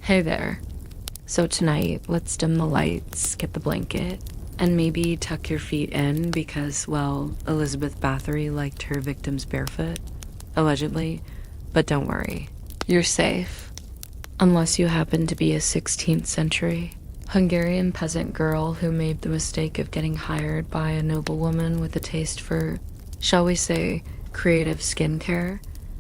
Hey there. So tonight, let's dim the lights, get the blanket, and maybe tuck your feet in because, well, Elizabeth Bathory liked her victims barefoot, allegedly. But don't worry, you're safe. Unless you happen to be a 16th century Hungarian peasant girl who made the mistake of getting hired by a noblewoman with a taste for, shall we say, creative skincare.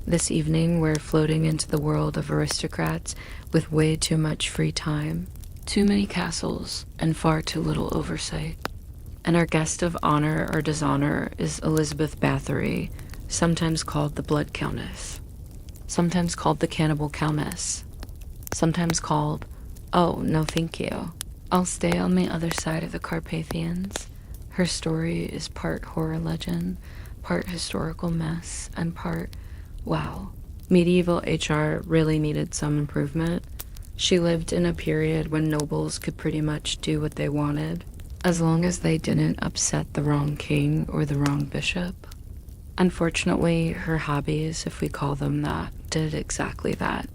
This evening, we're floating into the world of aristocrats with way too much free time, too many castles, and far too little oversight. And our guest of honor or dishonor is Elizabeth Bathory, sometimes called the Blood Countess, sometimes called the Cannibal Countess, sometimes called, oh, no thank you, I'll stay on the other side of the Carpathians. Her story is part horror legend, part historical mess, and part wow, medieval HR really needed some improvement. She lived in a period when nobles could pretty much do what they wanted, as long as they didn't upset the wrong king or the wrong bishop. Unfortunately, her hobbies, if we call them that, did exactly that.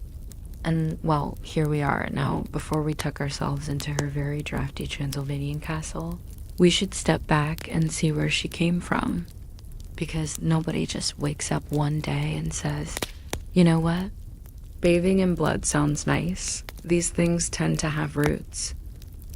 And, well, here we are. Now, before we tuck ourselves into her very drafty Transylvanian castle, we should step back and see where she came from. Because nobody just wakes up one day and says, you know what? Bathing in blood sounds nice. These things tend to have roots.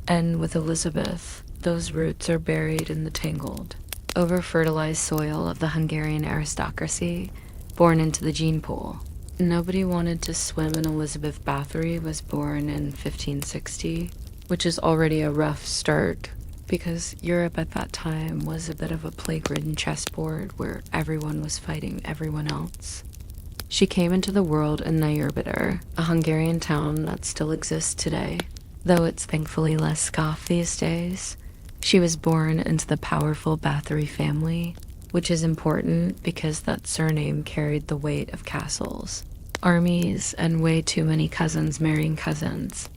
And with Elizabeth, those roots are buried in the tangled, over-fertilized soil of the Hungarian aristocracy, born into the gene pool. Nobody wanted to swim in Elizabeth Bathory was born in 1560, which is already a rough start, because Europe at that time was a bit of a plague-ridden chessboard where everyone was fighting everyone else. She came into the world in Nyírbátor, a Hungarian town that still exists today, though it's thankfully less scoffed these days. She was born into the powerful Bathory family, which is important because that surname carried the weight of castles, armies, and way too many cousins marrying cousins.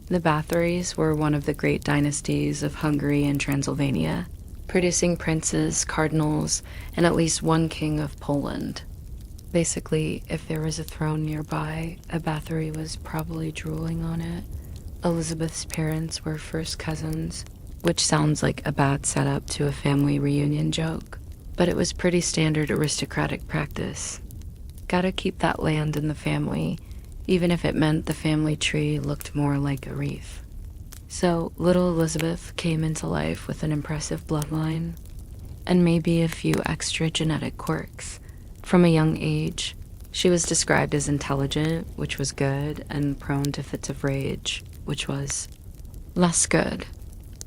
The Bathorys were one of the great dynasties of Hungary and Transylvania, producing princes, cardinals, and at least one king of Poland. Basically, if there was a throne nearby, a Bathory was probably drooling on it. Elizabeth's parents were first cousins, which sounds like a bad setup to a family reunion joke, but it was pretty standard aristocratic practice. Gotta keep that land in the family, even if it meant the family tree looked more like a wreath. So little Elizabeth came into life with an impressive bloodline, and maybe a few extra genetic quirks. From a young age, she was described as intelligent, which was good, and prone to fits of rage, which was less good.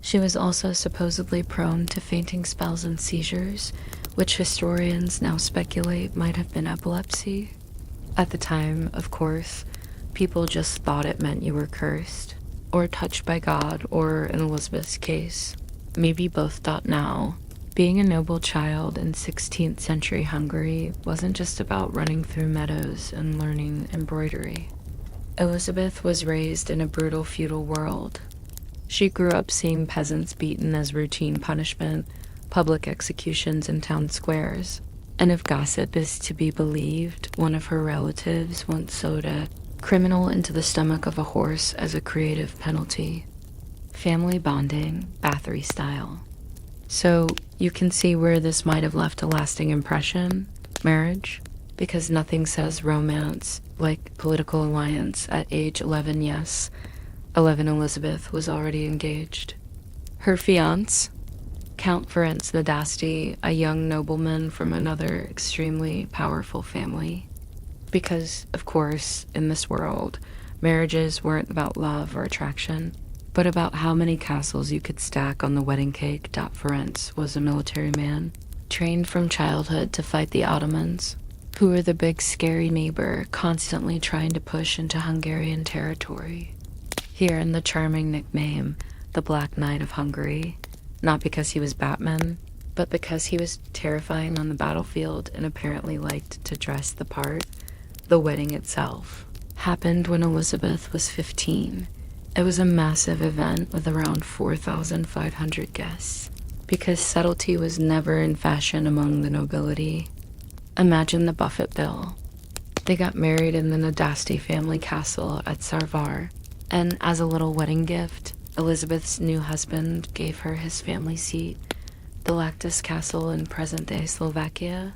She was also supposedly prone to fainting spells and seizures, which historians now speculate might have been epilepsy. At the time, of course, people just thought it meant you were cursed, or touched by God, or in Elizabeth's case, maybe both thought now. Being a noble child in 16th century Hungary wasn't just about running through meadows and learning embroidery. Elizabeth was raised in a brutal feudal world. She grew up seeing peasants beaten as routine punishment, public executions in town squares, and if gossip is to be believed, one of her relatives once sewed a criminal into the stomach of a horse as a creative penalty. Family bonding, Bathory style. So you can see where this might have left a lasting impression, marriage, because nothing says romance like political alliance at age 11, yes. 11 Elizabeth was already engaged. Her fiancé, Count Ferenc d'Asti, a young nobleman from another extremely powerful family. Because, of course, in this world, marriages weren't about love or attraction, but about how many castles you could stack on the wedding cake. Ferenc was a military man, trained from childhood to fight the Ottomans, who were the big scary neighbor constantly trying to push into Hungarian territory. Here in the charming nickname, the Black Knight of Hungary, not because he was Batman, but because he was terrifying on the battlefield and apparently liked to dress the part. The wedding itself happened when Elizabeth was 15. It was a massive event with around 4,500 guests, because subtlety was never in fashion among the nobility. Imagine the buffet bill. They got married in the d'Asti family castle at Sarvar, And as a little wedding gift, Elizabeth's new husband gave her his family seat, the Cachtice Castle in present-day Slovakia.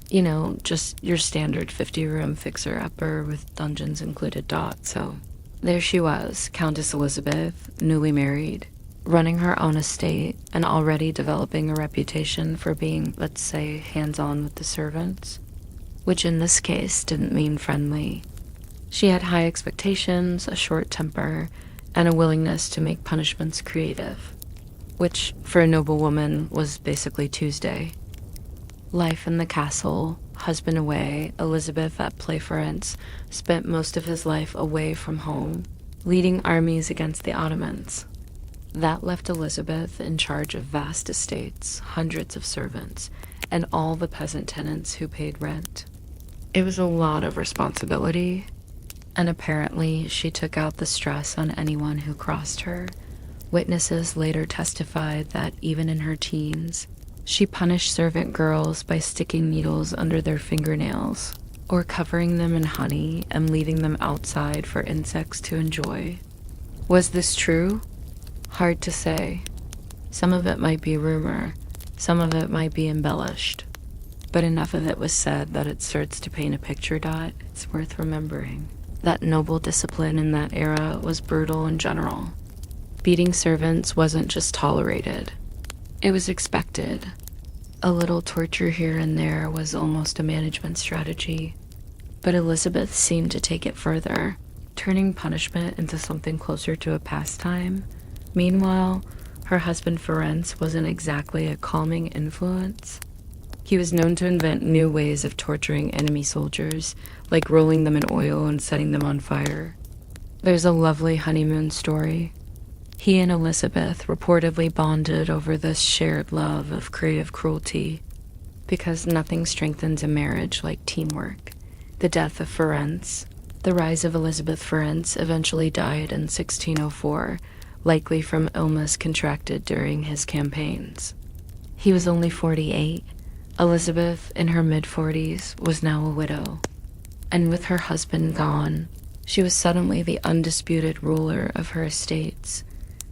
You know, just your standard 50-room fixer-upper with dungeons included. So there she was, Countess Elizabeth, newly married, running her own estate and already developing a reputation for being, let's say, hands-on with the servants, which in this case didn't mean friendly. She had high expectations, a short temper, and a willingness to make punishments creative, which for a noble woman was basically Tuesday. Life in the castle, husband away, Elizabeth at Playference spent most of his life away from home, leading armies against the Ottomans. That left Elizabeth in charge of vast estates, hundreds of servants, and all the peasant tenants who paid rent. It was a lot of responsibility, and apparently she took out the stress on anyone who crossed her. Witnesses later testified that even in her teens, she punished servant girls by sticking needles under their fingernails, or covering them in honey and leaving them outside for insects to enjoy. Was this true? Hard to say. Some of it might be rumor, some of it might be embellished, but enough of it was said that it starts to paint a picture. It's worth remembering that noble discipline in that era was brutal in general. Beating servants wasn't just tolerated, it was expected. A little torture here and there was almost a management strategy, but Elizabeth seemed to take it further, turning punishment into something closer to a pastime. Meanwhile, her husband Ferenc wasn't exactly a calming influence. He was known to invent new ways of torturing enemy soldiers, like rolling them in oil and setting them on fire. There's a lovely honeymoon story. He and Elizabeth reportedly bonded over this shared love of creative cruelty, because nothing strengthens a marriage like teamwork. The death of Ferenc, the rise of Elizabeth Ferenc, eventually died in 1604, likely from illness contracted during his campaigns. He was only 48. Elizabeth, in her mid-40s, was now a widow. And with her husband gone, she was suddenly the undisputed ruler of her estates.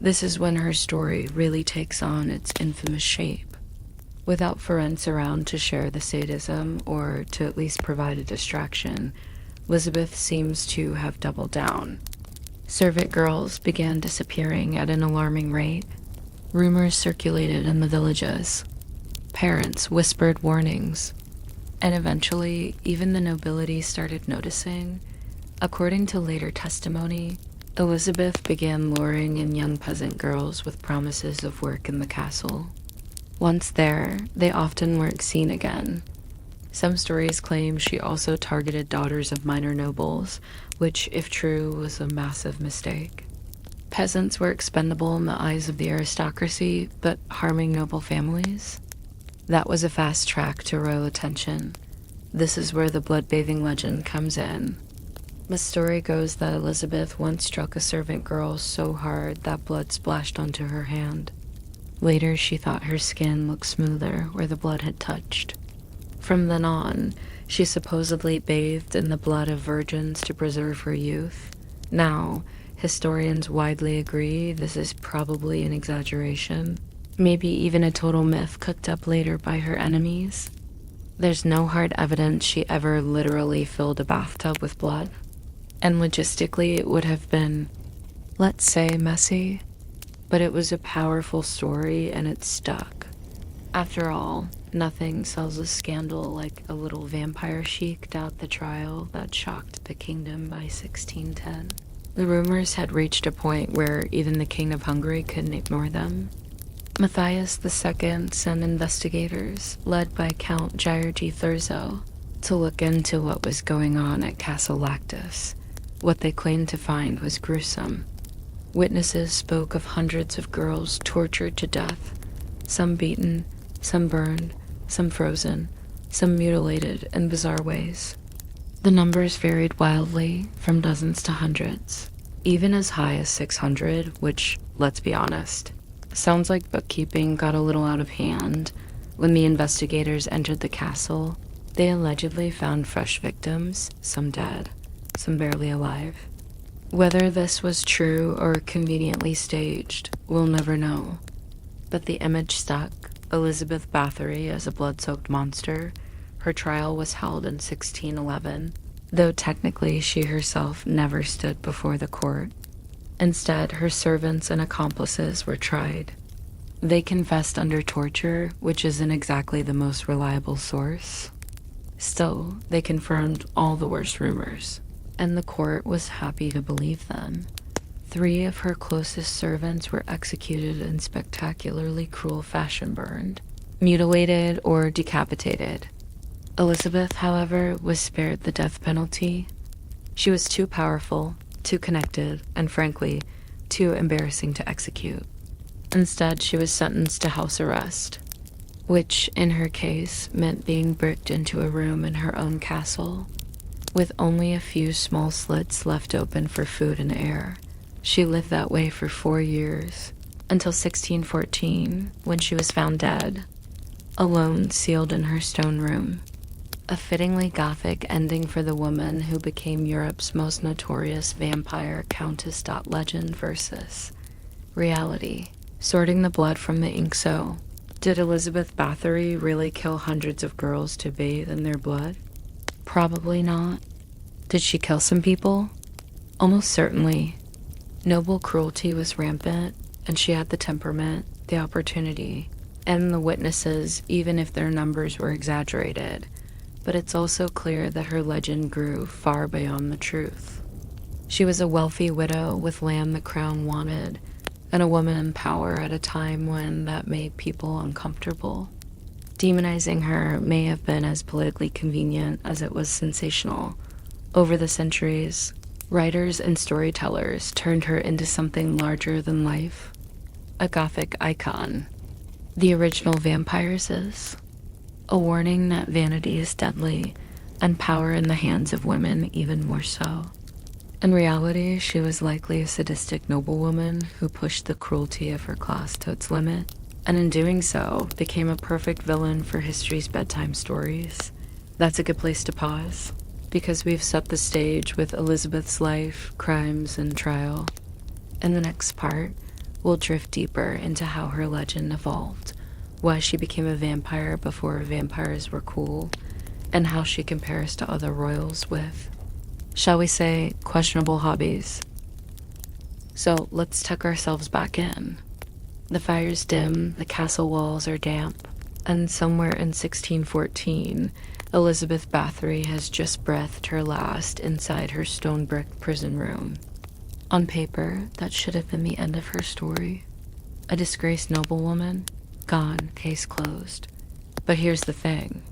This is when her story really takes on its infamous shape. Without Ferenc around to share the sadism, or to at least provide a distraction, Elizabeth seems to have doubled down. Servant girls began disappearing at an alarming rate. Rumors circulated in the villages. Parents whispered warnings. And eventually, even the nobility started noticing. According to later testimony, Elizabeth began luring in young peasant girls with promises of work in the castle. Once there, they often weren't seen again. Some stories claim she also targeted daughters of minor nobles, which, if true, was a massive mistake. Peasants were expendable in the eyes of the aristocracy, but harming noble families? That was a fast track to royal attention. This is where the blood-bathing legend comes in. The story goes that Elizabeth once struck a servant girl so hard that blood splashed onto her hand. Later, she thought her skin looked smoother where the blood had touched. From then on, she supposedly bathed in the blood of virgins to preserve her youth. Now, historians widely agree this is probably an exaggeration, maybe even a total myth cooked up later by her enemies. There's no hard evidence she ever literally filled a bathtub with blood, and logistically it would have been, let's say, messy, but it was a powerful story and it stuck. After all, nothing sells a scandal like a little vampire sheiked out the trial that shocked the kingdom by 1610. The rumors had reached a point where even the king of Hungary couldn't ignore them. Matthias II sent investigators, led by Count Georgi Thurzo, to look into what was going on at Castle Cachtice. What they claimed to find was gruesome. Witnesses spoke of hundreds of girls tortured to death, some beaten, some burned, some frozen, some mutilated in bizarre ways. The numbers varied wildly, from dozens to hundreds, even as high as 600, which, let's be honest, sounds like bookkeeping got a little out of hand. When the investigators entered the castle, they allegedly found fresh victims, some dead, some barely alive. Whether this was true or conveniently staged, we'll never know. But the image stuck. Elizabeth Bathory as a blood-soaked monster. Her trial was held in 1611, though technically she herself never stood before the court. Instead, her servants and accomplices were tried. They confessed under torture, which isn't exactly the most reliable source. Still, they confirmed all the worst rumors, and the court was happy to believe them. 3 of her closest servants were executed in spectacularly cruel fashion, burned, mutilated, or decapitated. Elizabeth, however, was spared the death penalty. She was too powerful, too connected, and frankly, too embarrassing to execute. Instead, she was sentenced to house arrest, which, in her case, meant being bricked into a room in her own castle, with only a few small slits left open for food and air. She lived that way for 4 years, until 1614, when she was found dead, alone, sealed in her stone room. A fittingly gothic ending for the woman who became Europe's most notorious vampire countess. Legend versus reality. Sorting the blood from the ink. So, did Elizabeth Bathory really kill hundreds of girls to bathe in their blood? Probably not. Did she kill some people? Almost certainly. Noble cruelty was rampant, and she had the temperament, the opportunity, and the witnesses, even if their numbers were exaggerated. But it's also clear that her legend grew far beyond the truth. She was a wealthy widow with land the crown wanted, and a woman in power at a time when that made people uncomfortable. Demonizing her may have been as politically convenient as it was sensational. Over the centuries, writers and storytellers turned her into something larger than life. A gothic icon. The original vampires is. A warning that vanity is deadly, and power in the hands of women even more so. In reality, she was likely a sadistic noblewoman who pushed the cruelty of her class to its limit, and in doing so, became a perfect villain for history's bedtime stories. That's a good place to pause, because we've set the stage with Elizabeth's life, crimes, and trial. In the next part, we'll drift deeper into how her legend evolved, why she became a vampire before vampires were cool, and how she compares to other royals with, shall we say, questionable hobbies. So let's tuck ourselves back in. The fire's dim, the castle walls are damp, and somewhere in 1614, Elizabeth Bathory has just breathed her last inside her stone-brick prison room. On paper, that should have been the end of her story. A disgraced noblewoman, gone, case closed. But here's the thing.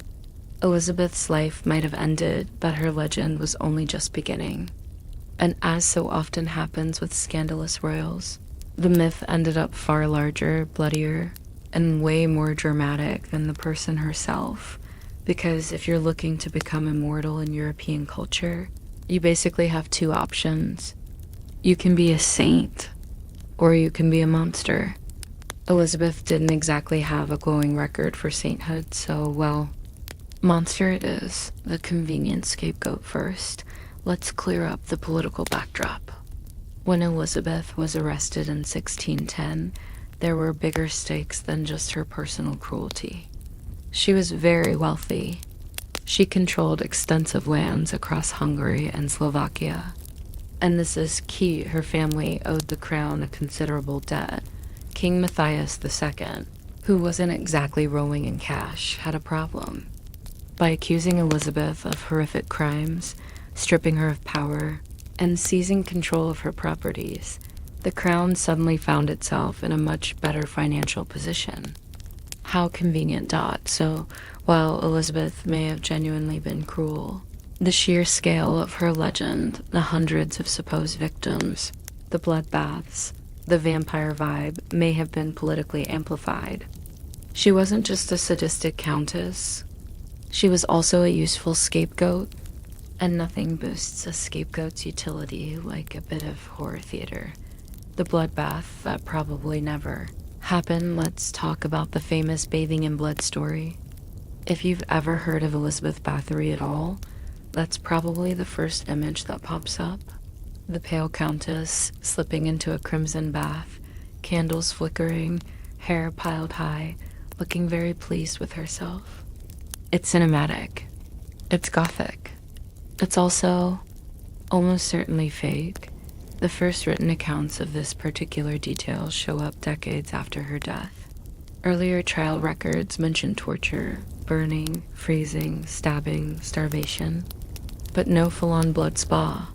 Elizabeth's life might have ended, but her legend was only just beginning. And as so often happens with scandalous royals, the myth ended up far larger, bloodier, and way more dramatic than the person herself. Because if you're looking to become immortal in European culture, you basically have 2 options. You can be a saint, or you can be a monster. Elizabeth didn't exactly have a glowing record for sainthood, so, well, monster it is. The convenient scapegoat first. Let's clear up the political backdrop. When Elizabeth was arrested in 1610, there were bigger stakes than just her personal cruelty. She was very wealthy. She controlled extensive lands across Hungary and Slovakia. And this is key, her family owed the crown a considerable debt. King Matthias II, who wasn't exactly rolling in cash, had a problem. By accusing Elizabeth of horrific crimes, stripping her of power, and seizing control of her properties, the crown suddenly found itself in a much better financial position. How convenient. So, while Elizabeth may have genuinely been cruel, the sheer scale of her legend, the hundreds of supposed victims, the bloodbaths, the vampire vibe may have been politically amplified. She wasn't just a sadistic countess. She was also a useful scapegoat, and nothing boosts a scapegoat's utility like a bit of horror theater. The bloodbath that probably never happened. Let's talk about the famous bathing in blood story. If you've ever heard of Elizabeth Bathory at all, that's probably the first image that pops up. The pale countess slipping into a crimson bath, candles flickering, hair piled high, looking very pleased with herself. It's cinematic. It's gothic. It's also almost certainly fake. The first written accounts of this particular detail show up decades after her death. Earlier trial records mention torture, burning, freezing, stabbing, starvation, but no full-on blood spa.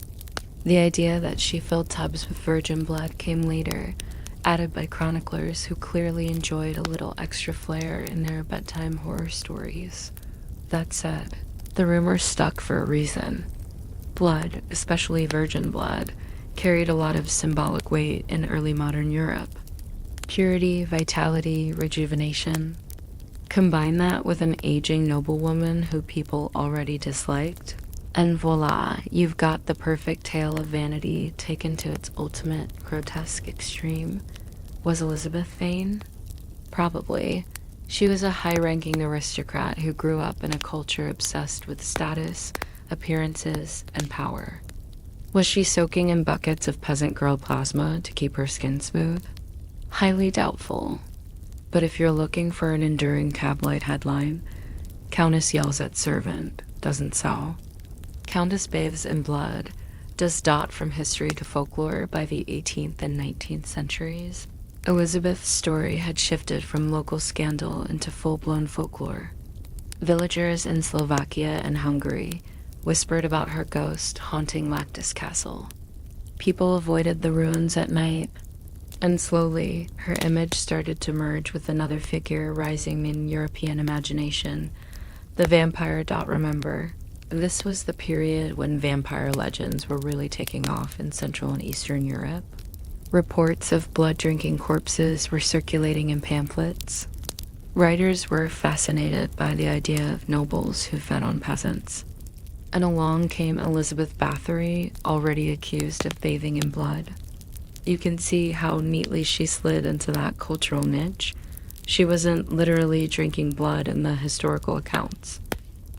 The idea that she filled tubs with virgin blood came later, added by chroniclers who clearly enjoyed a little extra flair in their bedtime horror stories. That said, the rumor stuck for a reason. Blood, especially virgin blood, carried a lot of symbolic weight in early modern Europe. Purity, vitality, rejuvenation. Combine that with an aging noblewoman who people already disliked, and voila, you've got the perfect tale of vanity taken to its ultimate grotesque extreme. Was Elizabeth vain? Probably. She was a high-ranking aristocrat who grew up in a culture obsessed with status, appearances, and power. Was she soaking in buckets of peasant girl plasma to keep her skin smooth? Highly doubtful. But if you're looking for an enduring tabloid headline, Countess yells at servant, doesn't sell. Countess bathes in blood does dot from history to folklore by the 18th and 19th centuries. Elizabeth's story had shifted from local scandal into full-blown folklore. Villagers in Slovakia and Hungary whispered about her ghost haunting Cachtice Castle. People avoided the ruins at night, and slowly her image started to merge with another figure rising in European imagination, the vampire. Remember, this was the period when vampire legends were really taking off in Central and Eastern Europe. Reports of blood-drinking corpses were circulating in pamphlets. Writers were fascinated by the idea of nobles who fed on peasants. And along came Elizabeth Bathory, already accused of bathing in blood. You can see how neatly she slid into that cultural niche. She wasn't literally drinking blood in the historical accounts,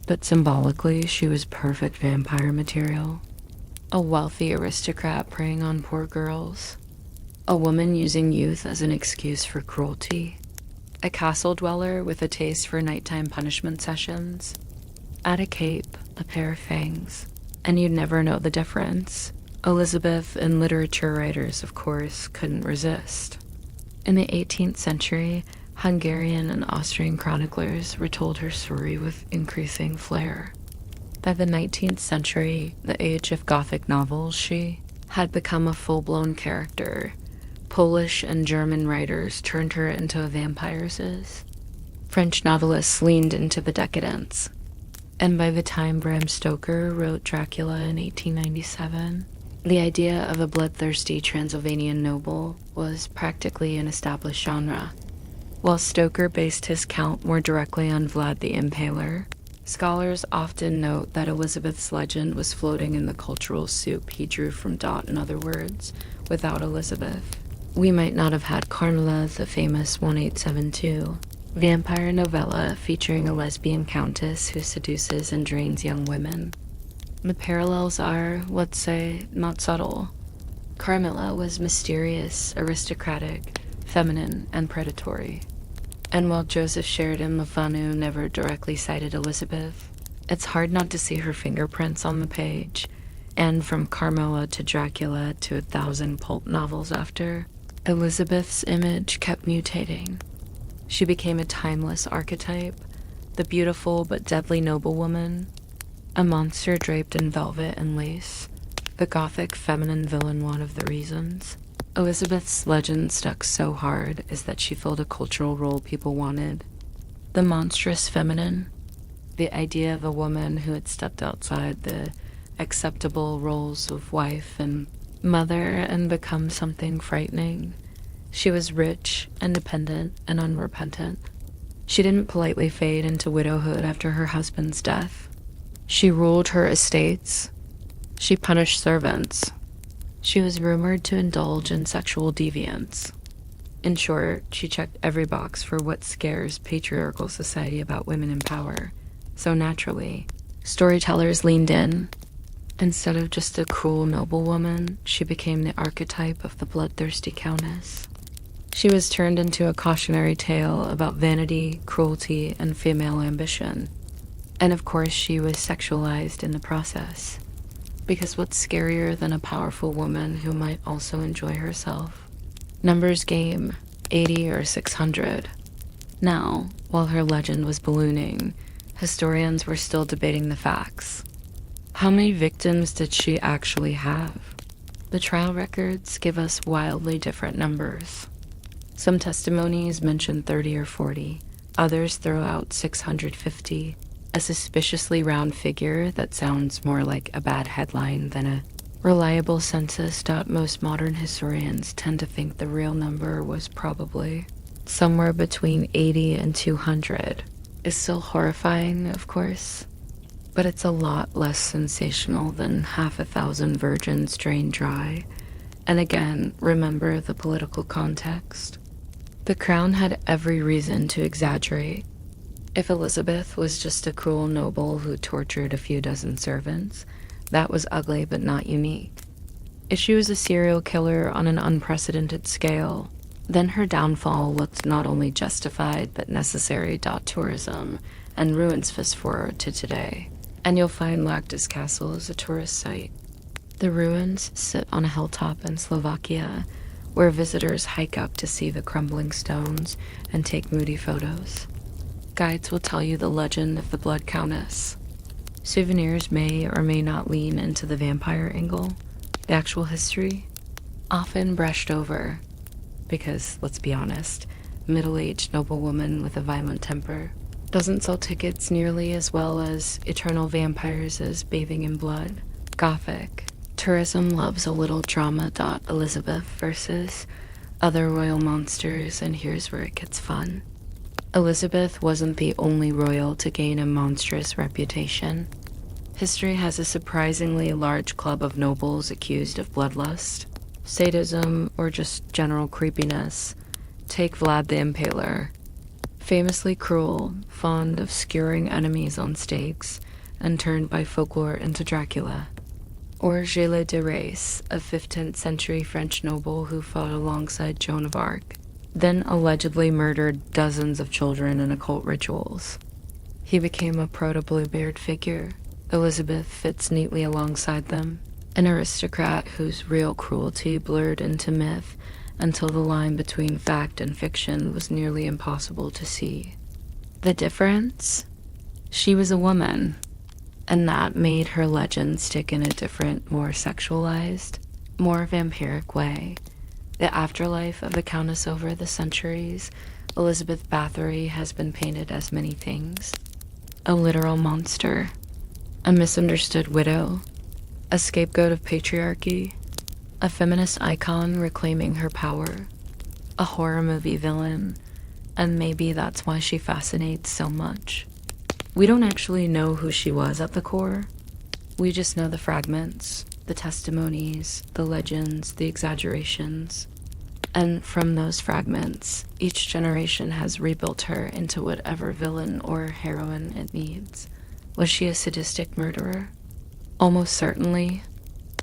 but symbolically she was perfect vampire material. A wealthy aristocrat preying on poor girls. A woman using youth as an excuse for cruelty. A castle dweller with a taste for nighttime punishment sessions. Add a cape, a pair of fangs, and you'd never know the difference. Elizabeth and literature writers, of course, couldn't resist. In the 18th century, Hungarian and Austrian chroniclers retold her story with increasing flair. By the 19th century, the age of Gothic novels, she had become a full-blown character. Polish and German writers turned her into a vampire's. French novelists leaned into the decadence. And by the time Bram Stoker wrote Dracula in 1897, the idea of a bloodthirsty Transylvanian noble was practically an established genre. While Stoker based his count more directly on Vlad the Impaler, scholars often note that Elizabeth's legend was floating in the cultural soup he drew from Dot. In other words, without Elizabeth, we might not have had Carmilla, the famous 1872 vampire novella featuring a lesbian countess who seduces and drains young women. The parallels are, let's say, not subtle. Carmilla was mysterious, aristocratic, feminine, and predatory. And while Joseph Sheridan Le Fanu never directly cited Elizabeth, it's hard not to see her fingerprints on the page, and from Carmilla to Dracula to 1,000 pulp novels after, Elizabeth's image kept mutating. She became a timeless archetype, the beautiful but deadly noblewoman, a monster draped in velvet and lace, the gothic feminine villain. One of the reasons Elizabeth's legend stuck so hard is that she filled a cultural role people wanted. The monstrous feminine, the idea of a woman who had stepped outside the acceptable roles of wife and mother and become something frightening. She was rich, independent, and unrepentant. She didn't politely fade into widowhood after her husband's death. She ruled her estates. She punished servants. She was rumored to indulge in sexual deviance. In short, she checked every box for what scares patriarchal society about women in power. So naturally, storytellers leaned in. Instead of just a cruel noblewoman, she became the archetype of the bloodthirsty countess. She was turned into a cautionary tale about vanity, cruelty, and female ambition. And of course, she was sexualized in the process. Because what's scarier than a powerful woman who might also enjoy herself? Numbers game, 80 or 600. Now, while her legend was ballooning, historians were still debating the facts. How many victims did she actually have? The trial records give us wildly different numbers. Some testimonies mention 30 or 40, others throw out 650, a suspiciously round figure that sounds more like a bad headline than a reliable census. Most modern historians tend to think the real number was probably somewhere between 80 and 200. It's still horrifying, of course, but it's a lot less sensational than 1,000 virgins drained dry. And again, remember the political context. The crown had every reason to exaggerate. If Elizabeth was just a cruel noble who tortured a few dozen servants, that was ugly but not unique. If she was a serial killer on an unprecedented scale, then her downfall looked not only justified but necessary. Tourism and ruins fast forward to today, and you'll find Cachtice Castle is a tourist site. The ruins sit on a hilltop in Slovakia, where visitors hike up to see the crumbling stones and take moody photos. Guides will tell you the legend of the Blood Countess. Souvenirs may or may not lean into the vampire angle. The actual history, often brushed over, because, let's be honest, middle-aged noblewoman with a violent temper doesn't sell tickets nearly as well as eternal vampires as bathing in blood. Gothic. Tourism loves a little drama. Elizabeth versus other royal monsters, and here's where it gets fun. Elizabeth wasn't the only royal to gain a monstrous reputation. History has a surprisingly large club of nobles accused of bloodlust, sadism, or just general creepiness. Take Vlad the Impaler. Famously cruel, fond of skewering enemies on stakes, and turned by folklore into Dracula. Or Gilles de Rais, a 15th century French noble who fought alongside Joan of Arc, then allegedly murdered dozens of children in occult rituals. He became a proto-Bluebeard figure. Elizabeth fits neatly alongside them, an aristocrat whose real cruelty blurred into myth until the line between fact and fiction was nearly impossible to see. The difference? She was a woman, and that made her legend stick in a different, more sexualized, more vampiric way. The afterlife of the Countess over the centuries, Elizabeth Bathory has been painted as many things. A literal monster, a misunderstood widow, a scapegoat of patriarchy, a feminist icon reclaiming her power, a horror movie villain, and maybe that's why she fascinates so much. We don't actually know who she was at the core. We just know the fragments, the testimonies, the legends, the exaggerations. And from those fragments, each generation has rebuilt her into whatever villain or heroine it needs. Was she a sadistic murderer? Almost certainly.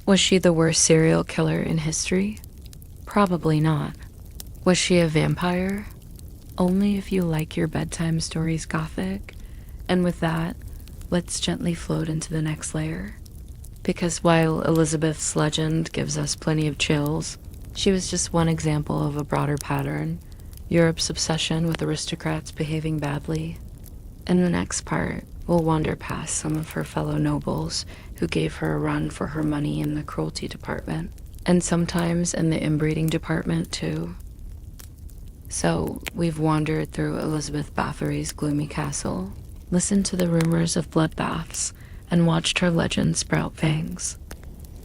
Was she the worst serial killer in history? Probably not. Was she a vampire? Only if you like your bedtime stories gothic. And with that, let's gently float into the next layer. Because while Elizabeth's legend gives us plenty of chills, she was just one example of a broader pattern. Europe's obsession with aristocrats behaving badly. In the next part, we'll wander past some of her fellow nobles who gave her a run for her money in the cruelty department, and sometimes in the inbreeding department too. So, we've wandered through Elizabeth Bathory's gloomy castle, listened to the rumors of bloodbaths, and watched her legend sprout fangs.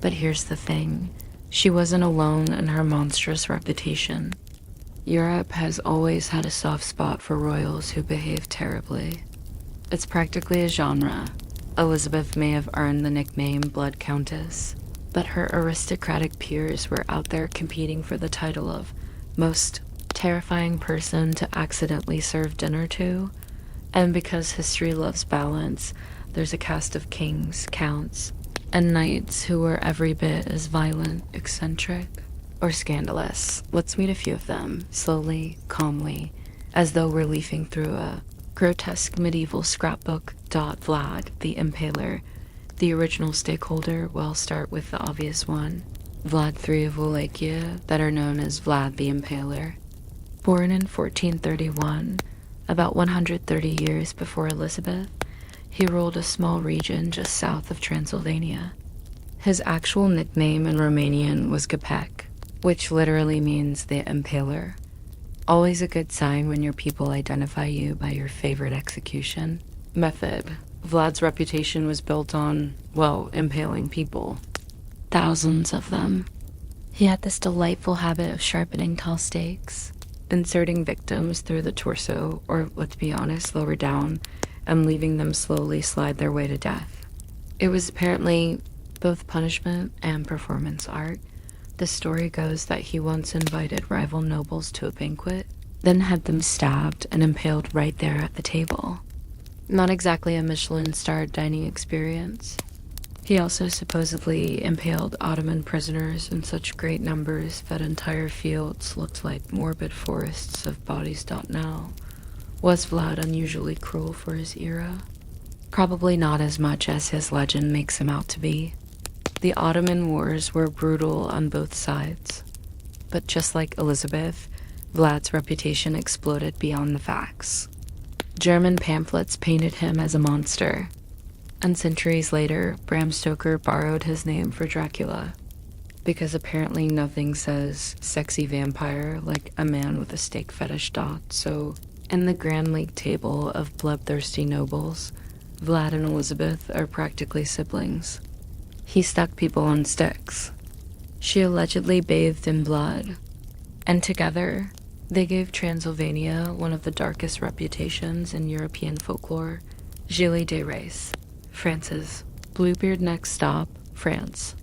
But here's the thing, she wasn't alone in her monstrous reputation. Europe has always had a soft spot for royals who behave terribly. It's practically a genre. Elizabeth may have earned the nickname Blood Countess, but her aristocratic peers were out there competing for the title of most terrifying person to accidentally serve dinner to. And because history loves balance, there's a cast of kings, counts, and knights who were every bit as violent, eccentric, or scandalous. Let's meet a few of them, slowly, calmly, as though we're leafing through a grotesque medieval scrapbook. Vlad, the Impaler, the original stakeholder. Well, start with the obvious one. Vlad III of Wallachia, better known as Vlad the Impaler. Born in 1431, about 130 years before Elizabeth, he ruled a small region just south of Transylvania. His actual nickname in Romanian was Gapec, which literally means the Impaler. Always a good sign when your people identify you by your favorite execution method. Vlad's reputation was built on, well, impaling people. Thousands of them. He had this delightful habit of sharpening tall stakes, inserting victims through the torso, or let's be honest, lower down, and leaving them slowly slide their way to death. It was apparently both punishment and performance art. The story goes that he once invited rival nobles to a banquet, then had them stabbed and impaled right there at the table. Not exactly a Michelin-starred dining experience. He also supposedly impaled Ottoman prisoners in such great numbers that entire fields looked like morbid forests of bodies. Now, was Vlad unusually cruel for his era? Probably not as much as his legend makes him out to be. The Ottoman wars were brutal on both sides, but just like Elizabeth, Vlad's reputation exploded beyond the facts. German pamphlets painted him as a monster, and centuries later, Bram Stoker borrowed his name for Dracula, because apparently nothing says sexy vampire like a man with a steak fetish. So, in the Grand League table of bloodthirsty nobles, Vlad and Elizabeth are practically siblings. He stuck people on sticks. She allegedly bathed in blood, and together, they gave Transylvania one of the darkest reputations in European folklore. Gilles de Rais, France's Bluebeard next stop, France.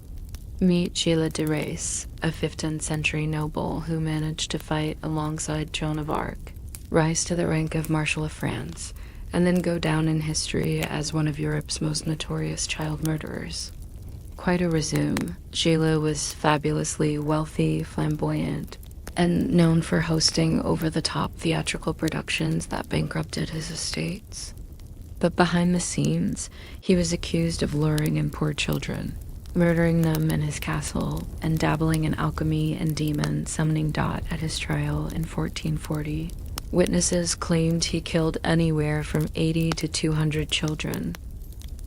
Meet Gilles de Rais, a 15th century noble who managed to fight alongside Joan of Arc, rise to the rank of Marshal of France, and then go down in history as one of Europe's most notorious child murderers. Quite a resume. Gilles was fabulously wealthy, flamboyant, and known for hosting over-the-top theatrical productions that bankrupted his estates. But behind the scenes, he was accused of luring in poor children, murdering them in his castle, and dabbling in alchemy and demon summoning. At his trial in 1440, witnesses claimed he killed anywhere from 80 to 200 children.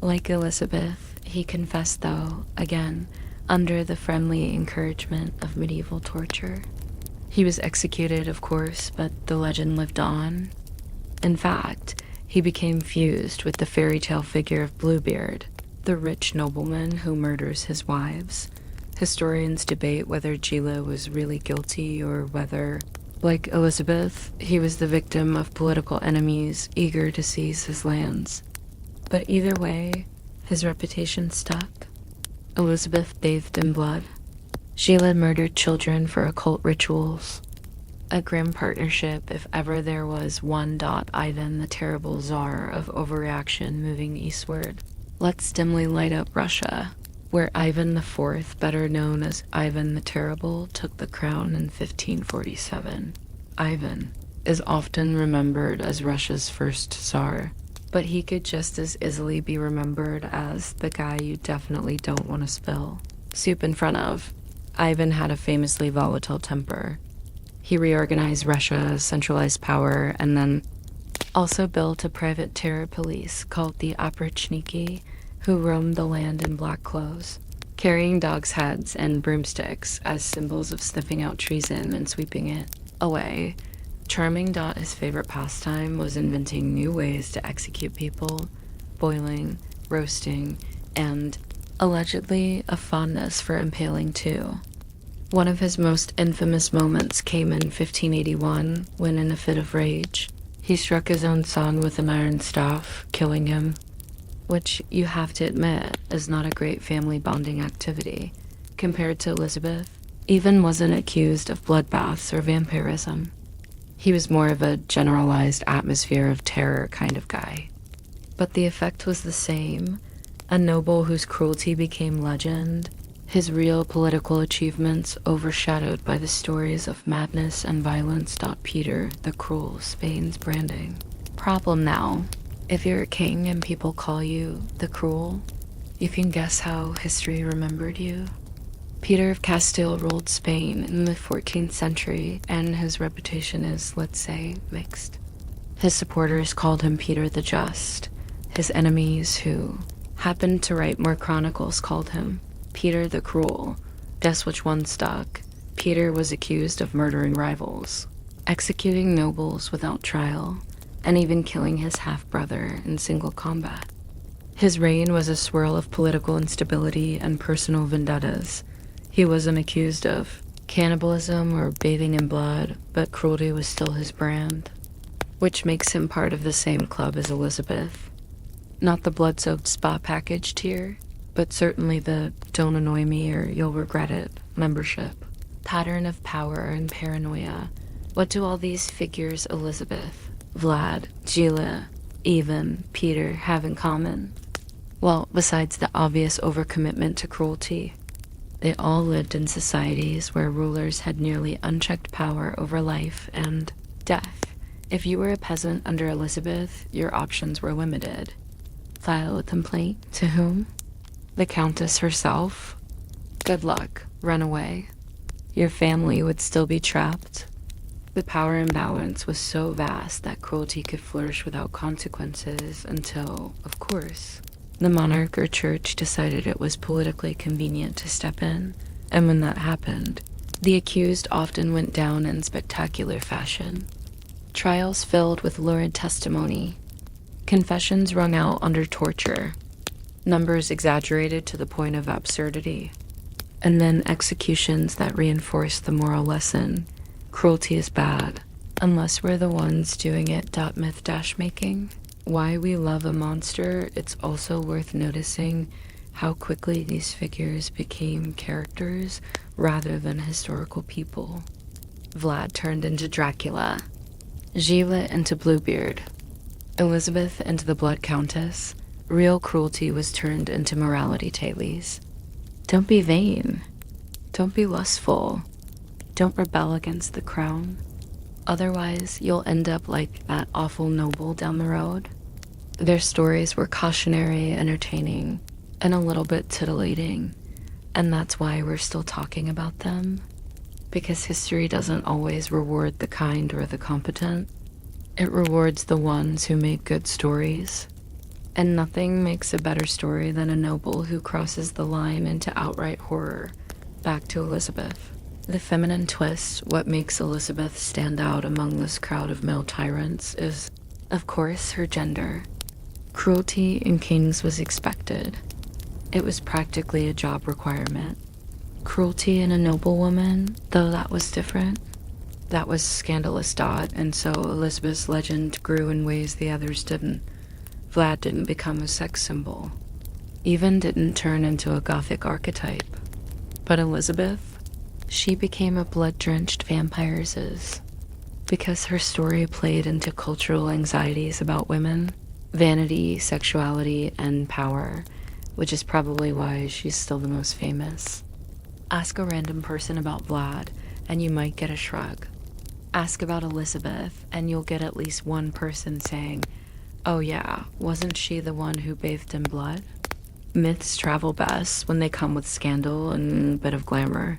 Like Elizabeth, he confessed though, again, under the friendly encouragement of medieval torture. He was executed, of course, but the legend lived on. In fact, he became fused with the fairy tale figure of Bluebeard, the rich nobleman who murders his wives. Historians debate whether Gilles was really guilty or whether, like Elizabeth, he was the victim of political enemies eager to seize his lands. But either way, his reputation stuck. Elizabeth bathed in blood. Gilles murdered children for occult rituals. A grim partnership if ever there was one. Ivan, the terrible czar of overreaction moving eastward. Let's dimly light up Russia, where Ivan IV, better known as Ivan the Terrible, took the crown in 1547. Ivan is often remembered as Russia's first czar, but he could just as easily be remembered as the guy you definitely don't want to spill soup in front of. Ivan had a famously volatile temper. He reorganized Russia, centralized power, and then also built a private terror police called the Oprichniki, who roamed the land in black clothes, carrying dogs' heads and broomsticks as symbols of sniffing out treason and sweeping it away. Charming. His favorite pastime was inventing new ways to execute people, boiling, roasting, and allegedly a fondness for impaling too. One of his most infamous moments came in 1581 when, in a fit of rage, he struck his own son with an iron staff, killing him, which you have to admit is not a great family bonding activity. Compared to Elizabeth, Ivan wasn't accused of bloodbaths or vampirism. He was more of a generalized atmosphere of terror kind of guy. But the effect was the same. a noble whose cruelty became legend, his real political achievements overshadowed by the stories of madness and violence. Peter the Cruel, Spain's branding. Problem now, if you're a king and people call you the Cruel, you can guess how history remembered you. Peter of Castile ruled Spain in the 14th century, and his reputation is, let's say, mixed. His supporters called him Peter the Just. His enemies, who happened to write more chronicles, called him Peter the Cruel. Guess which one stuck? Peter was accused of murdering rivals, executing nobles without trial, and even killing his half-brother in single combat. His reign was a swirl of political instability and personal vendettas. He wasn't accused of cannibalism or bathing in blood, but cruelty was still his brand, which makes him part of the same club as Elizabeth. Not the blood-soaked spa package tier, but certainly the don't annoy me or you'll regret it membership. Pattern of power and paranoia. What do all these figures, Elizabeth, Vlad, Gila, even Peter, have in common? Well, besides the obvious overcommitment to cruelty, they all lived in societies where rulers had nearly unchecked power over life and death. If you were a peasant under Elizabeth, your options were limited. File a complaint to whom? The Countess herself? Good luck, run away. Your family would still be trapped. The power imbalance was so vast that cruelty could flourish without consequences until, of course, the monarch or church decided it was politically convenient to step in, and when that happened, the accused often went down in spectacular fashion. Trials filled with lurid testimony, confessions wrung out under torture, numbers exaggerated to the point of absurdity, and then executions that reinforced the moral lesson: cruelty is bad, unless we're the ones doing it. Myth-making. Why we love a monster, it's also worth noticing how quickly these figures became characters rather than historical people. Vlad turned into Dracula, Gila into Bluebeard, Elizabeth into the Blood Countess. Real cruelty was turned into morality tales. Don't be vain. Don't be lustful. Don't rebel against the crown. Otherwise, you'll end up like that awful noble down the road. Their stories were cautionary, entertaining, and a little bit titillating, and that's why we're still talking about them. Because history doesn't always reward the kind or the competent. It rewards the ones who make good stories. And nothing makes a better story than a noble who crosses the line into outright horror. Back to Elizabeth. The feminine twist, what makes Elizabeth stand out among this crowd of male tyrants, is, of course, her gender. Cruelty in kings was expected. It was practically a job requirement. Cruelty in a noblewoman, though, that was different. That was scandalous. And so Elizabeth's legend grew in ways the others didn't. Vlad didn't become a sex symbol. Even didn't turn into a Gothic archetype. But Elizabeth, she became a blood-drenched vampire's, because her story played into cultural anxieties about women, vanity, sexuality, and power, which is probably why she's still the most famous. Ask a random person about Vlad, and you might get a shrug. Ask about Elizabeth, and you'll get at least one person saying, "Oh yeah, wasn't she the one who bathed in blood?" Myths travel best when they come with scandal and a bit of glamour,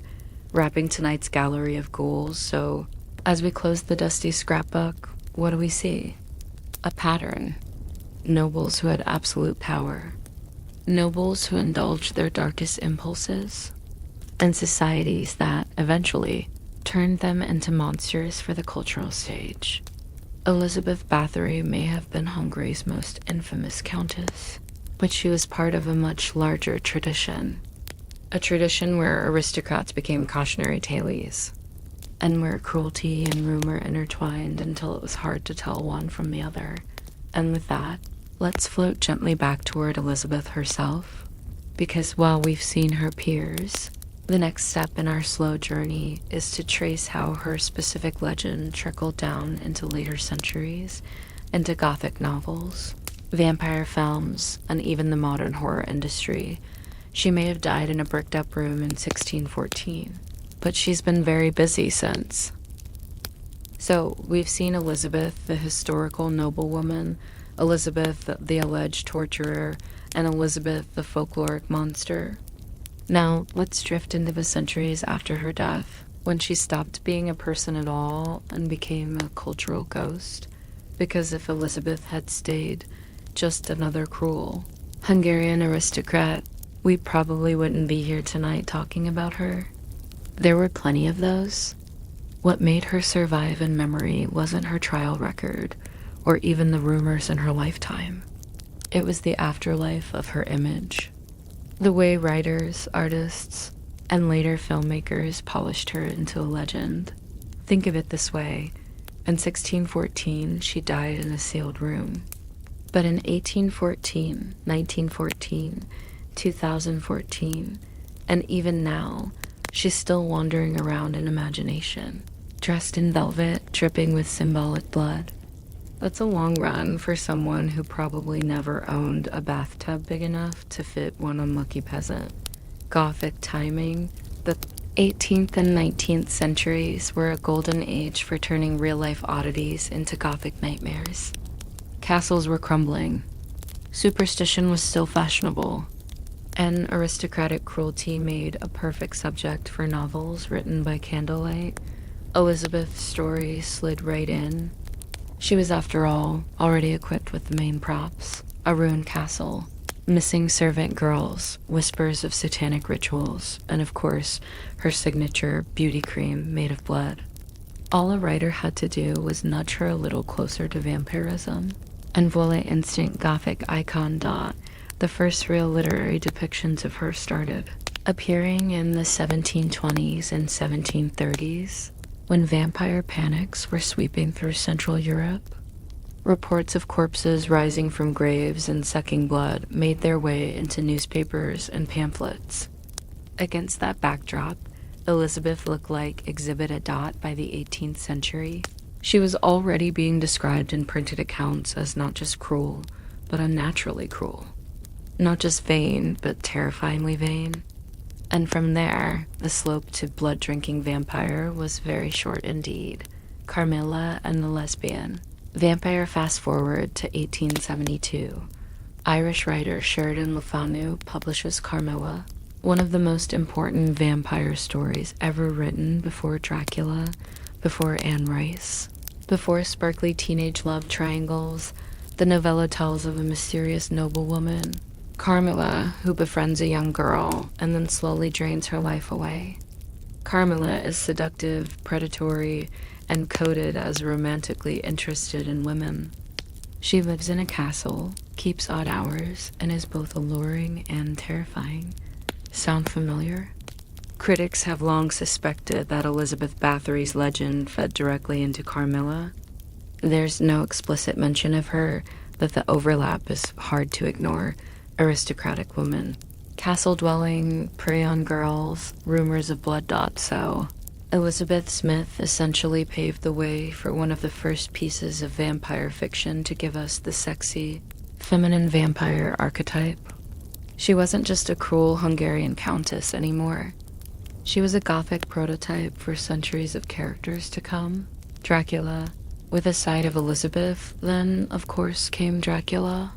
wrapping tonight's gallery of ghouls. So, as we close the dusty scrapbook, what do we see? A pattern. Nobles who had absolute power. Nobles who indulged their darkest impulses. And societies that, eventually, turned them into monsters for the cultural stage. Elizabeth Bathory may have been Hungary's most infamous countess, but she was part of a much larger tradition. A tradition where aristocrats became cautionary tales, and where cruelty and rumor intertwined until it was hard to tell one from the other. And with that, let's float gently back toward Elizabeth herself, because while we've seen her peers, the next step in our slow journey is to trace how her specific legend trickled down into later centuries, into Gothic novels, vampire films, and even the modern horror industry. She may have died in a bricked-up room in 1614, but she's been very busy since. So, we've seen Elizabeth, the historical noblewoman, Elizabeth, the alleged torturer, and Elizabeth, the folkloric monster. Now, let's drift into the centuries after her death, when she stopped being a person at all and became a cultural ghost. Because if Elizabeth had stayed just another cruel Hungarian aristocrat, we probably wouldn't be here tonight talking about her. There were plenty of those. What made her survive in memory wasn't her trial record, or even the rumors in her lifetime. It was the afterlife of her image. The way writers, artists, and later filmmakers polished her into a legend. Think of it this way. In 1614, she died in a sealed room. But in 1814, 1914, 2014, and even now, she's still wandering around in imagination, dressed in velvet, dripping with symbolic blood. That's a long run for someone who probably never owned a bathtub big enough to fit one unlucky peasant. Gothic timing, the 18th and 19th centuries were a golden age for turning real-life oddities into Gothic nightmares. Castles were crumbling. Superstition was still fashionable. And aristocratic cruelty made a perfect subject for novels written by candlelight. Elizabeth's story slid right in. She was, after all, already equipped with the main props: a ruined castle, missing servant girls, whispers of satanic rituals, and of course, her signature beauty cream made of blood. All a writer had to do was nudge her a little closer to vampirism, and voila, instant Gothic icon dot, the first real literary depictions of her started, appearing in the 1720s and 1730s, when vampire panics were sweeping through Central Europe. Reports of corpses rising from graves and sucking blood made their way into newspapers and pamphlets. Against that backdrop, Elizabeth looked like Exhibit A dot by the 18th century. She was already being described in printed accounts as not just cruel, but unnaturally cruel. Not just vain, but terrifyingly vain. And from there, the slope to blood-drinking vampire was very short indeed. Carmilla and the Lesbian. Vampire fast forward to 1872. Irish writer Sheridan Le Fanu publishes Carmilla, one of the most important vampire stories ever written before Dracula, before Anne Rice. Before sparkly teenage love triangles, the novella tells of a mysterious noblewoman, Carmilla, who befriends a young girl and then slowly drains her life away. Carmilla is seductive, predatory, and coded as romantically interested in women. She lives in a castle, keeps odd hours, and is both alluring and terrifying. Sound familiar? Critics have long suspected that Elizabeth Bathory's legend fed directly into Carmilla. There's no explicit mention of her, but the overlap is hard to ignore. Aristocratic woman, castle-dwelling, prey on girls, rumors of blood dot so. Elizabeth Smith essentially paved the way for one of the first pieces of vampire fiction to give us the sexy, feminine vampire archetype. She wasn't just a cruel Hungarian countess anymore. She was a Gothic prototype for centuries of characters to come. Dracula, with a side of Elizabeth, then, of course, came Dracula.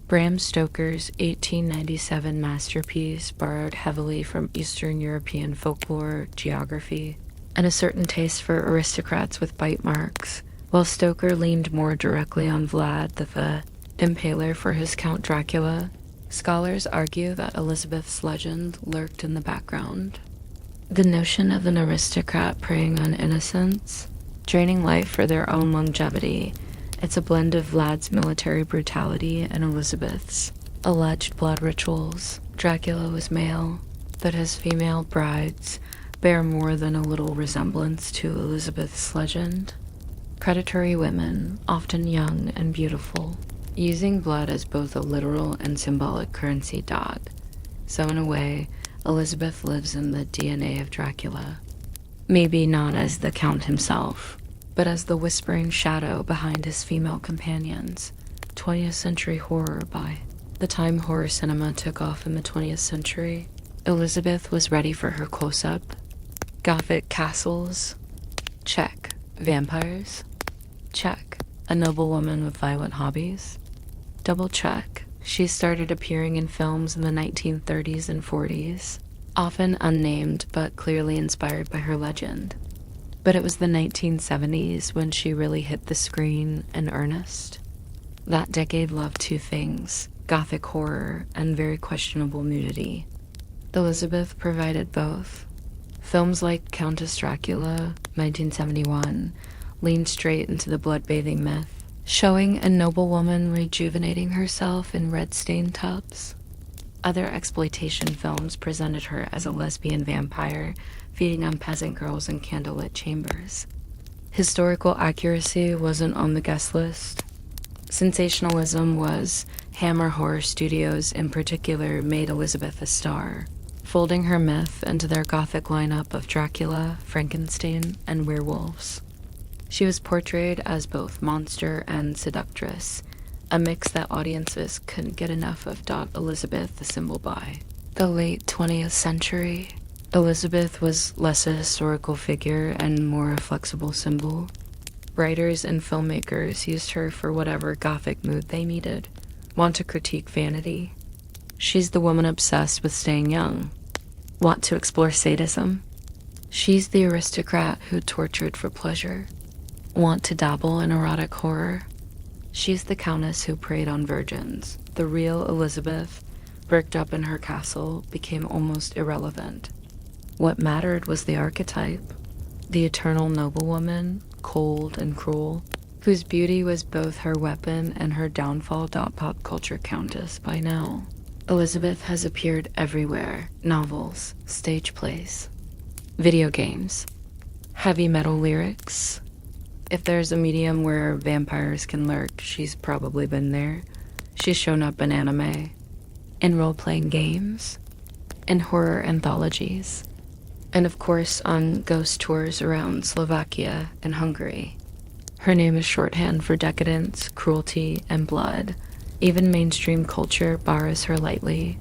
Bram Stoker's 1897 masterpiece borrowed heavily from Eastern European folklore, geography, and a certain taste for aristocrats with bite marks, while Stoker leaned more directly on Vlad the Impaler for his Count Dracula. Scholars argue that Elizabeth's legend lurked in the background. The notion of an aristocrat preying on innocence, draining life for their own longevity. It's a blend of Vlad's military brutality and Elizabeth's alleged blood rituals. Dracula was male, but his female brides bear more than a little resemblance to Elizabeth's legend. Predatory women, often young and beautiful, using blood as both a literal and symbolic currency dot. So in a way, Elizabeth lives in the DNA of Dracula. Maybe not as the Count himself, but as the whispering shadow behind his female companions, 20th century horror by the time horror cinema took off in the 20th century. Elizabeth was ready for her close-up. Gothic castles? Check. Vampires? Check. A noble woman with violent hobbies? Double check. She started appearing in films in the 1930s and 40s, often unnamed but clearly inspired by her legend. But it was the 1970s when she really hit the screen in earnest. That decade loved two things: Gothic horror and very questionable nudity. Elizabeth provided both. Films like Countess Dracula, 1971, leaned straight into the blood-bathing myth, showing a noble woman rejuvenating herself in red-stained tubs. Other exploitation films presented her as a lesbian vampire feeding on peasant girls in candlelit chambers. Historical accuracy wasn't on the guest list. Sensationalism was. Hammer Horror Studios in particular made Elizabeth a star, folding her myth into their gothic lineup of Dracula, Frankenstein, and werewolves. She was portrayed as both monster and seductress, a mix that audiences couldn't get enough of. Elizabeth the symbol by the late 20th century. Elizabeth was less a historical figure and more a flexible symbol. Writers and filmmakers used her for whatever gothic mood they needed. Want to critique vanity? She's the woman obsessed with staying young. Want to explore sadism? She's the aristocrat who tortured for pleasure. Want to dabble in erotic horror? She's the countess who preyed on virgins. The real Elizabeth, bricked up in her castle, became almost irrelevant. What mattered was the archetype, the eternal noblewoman, cold and cruel, whose beauty was both her weapon and her downfall. Pop culture countess by now. Elizabeth has appeared everywhere: novels, stage plays, video games, heavy metal lyrics. If there's a medium where vampires can lurk, she's probably been there. She's shown up in anime, in role-playing games, in horror anthologies, and of course on ghost tours around Slovakia and Hungary. Her name is shorthand for decadence, cruelty, and blood. Even mainstream culture borrows her lightly.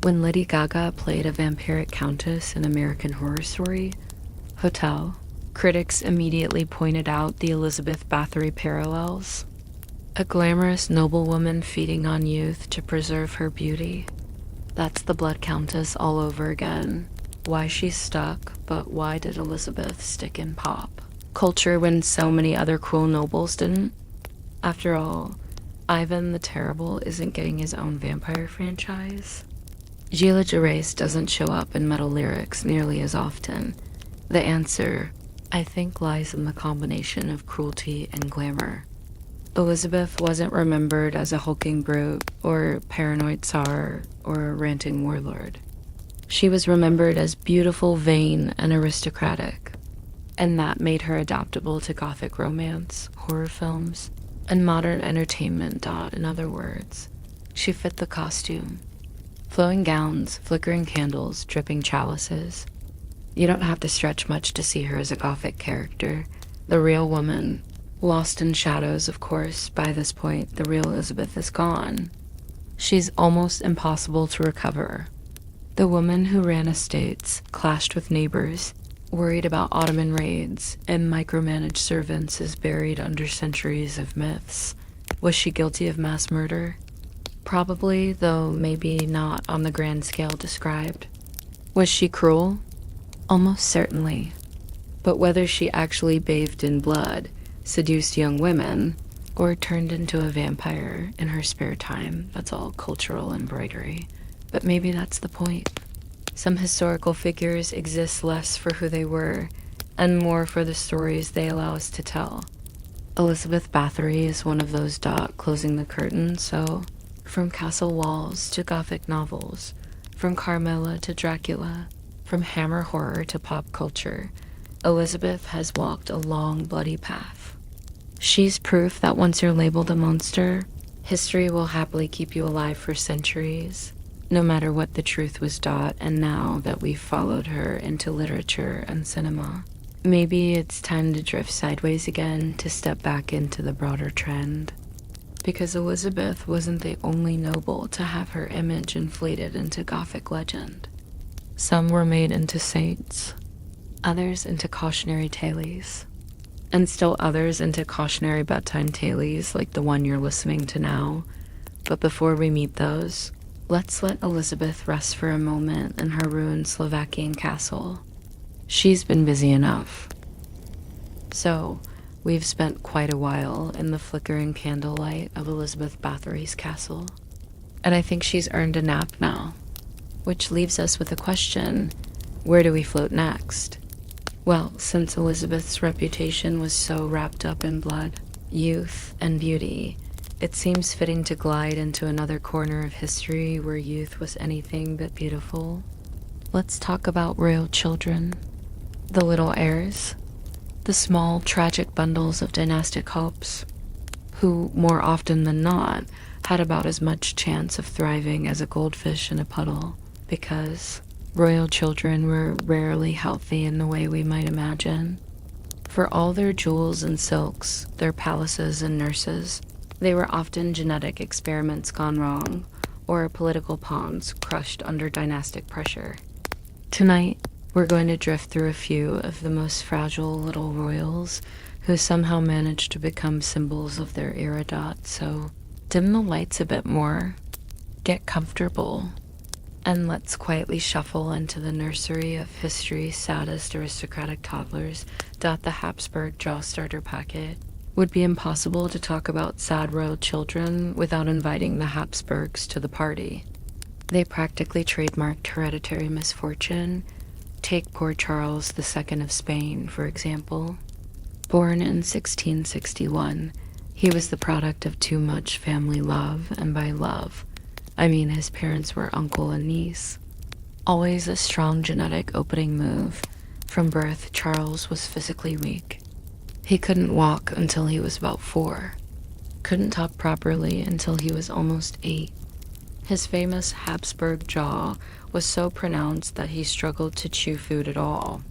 When Lady Gaga played a vampiric countess in American Horror Story, Hotel, critics immediately pointed out the Elizabeth Bathory parallels. A glamorous noblewoman feeding on youth to preserve her beauty. That's the Blood Countess all over again. Why she's stuck, but why did Elizabeth stick in pop culture when so many other cruel nobles didn't? After all, Ivan the Terrible isn't getting his own vampire franchise. Gila Gervais doesn't show up in metal lyrics nearly as often. The answer, I think, lies in the combination of cruelty and glamour. Elizabeth wasn't remembered as a hulking brute, or paranoid tsar, or a ranting warlord. She was remembered as beautiful, vain, and aristocratic, and that made her adaptable to gothic romance, horror films, and modern entertainment. In other words, she fit the costume. Flowing gowns, flickering candles, dripping chalices. You don't have to stretch much to see her as a gothic character, the real woman. Lost in shadows, of course. By this point, the real Elizabeth is gone. She's almost impossible to recover. The woman who ran estates, clashed with neighbors, worried about Ottoman raids, and micromanaged servants is buried under centuries of myths. Was she guilty of mass murder? Probably, though maybe not on the grand scale described. Was she cruel? Almost certainly. But whether she actually bathed in blood, seduced young women, or turned into a vampire in her spare time, that's all cultural embroidery. But maybe that's the point. Some historical figures exist less for who they were, and more for the stories they allow us to tell. Elizabeth Bathory is one of those. Closing the curtain, so from castle walls to gothic novels, from Carmilla to Dracula, from hammer horror to pop culture, Elizabeth has walked a long, bloody path. She's proof that once you're labeled a monster, history will happily keep you alive for centuries, no matter what the truth was. And now that we've followed her into literature and cinema, maybe it's time to drift sideways again, to step back into the broader trend. Because Elizabeth wasn't the only noble to have her image inflated into Gothic legend. Some were made into saints, others into cautionary tales, and still others into cautionary bedtime tales like the one you're listening to now. But before we meet those, let's let Elizabeth rest for a moment in her ruined Slovakian castle. She's been busy enough. So, we've spent quite a while in the flickering candlelight of Elizabeth Bathory's castle, and I think she's earned a nap now, which leaves us with a question: where do we float next? Well, since Elizabeth's reputation was so wrapped up in blood, youth, and beauty, it seems fitting to glide into another corner of history where youth was anything but beautiful. Let's talk about royal children, the little heirs, the small, tragic bundles of dynastic hopes, who, more often than not, had about as much chance of thriving as a goldfish in a puddle, because royal children were rarely healthy in the way we might imagine. For all their jewels and silks, their palaces and nurses, they were often genetic experiments gone wrong, or political pawns crushed under dynastic pressure. Tonight, we're going to drift through a few of the most fragile little royals who somehow managed to become symbols of their era. So dim the lights a bit more, get comfortable, and let's quietly shuffle into the nursery of history's saddest aristocratic toddlers. The Habsburg Jaw Starter Packet. Would be impossible to talk about sad royal children without inviting the Habsburgs to the party. They practically trademarked hereditary misfortune. Take poor Charles II of Spain, for example. Born in 1661, he was the product of too much family love, and by love, I mean his parents were uncle and niece. Always a strong genetic opening move. From birth, Charles was physically weak. He couldn't walk until he was about 4. Couldn't talk properly until he was almost 8. His famous Habsburg jaw was so pronounced that he struggled to chew food at all,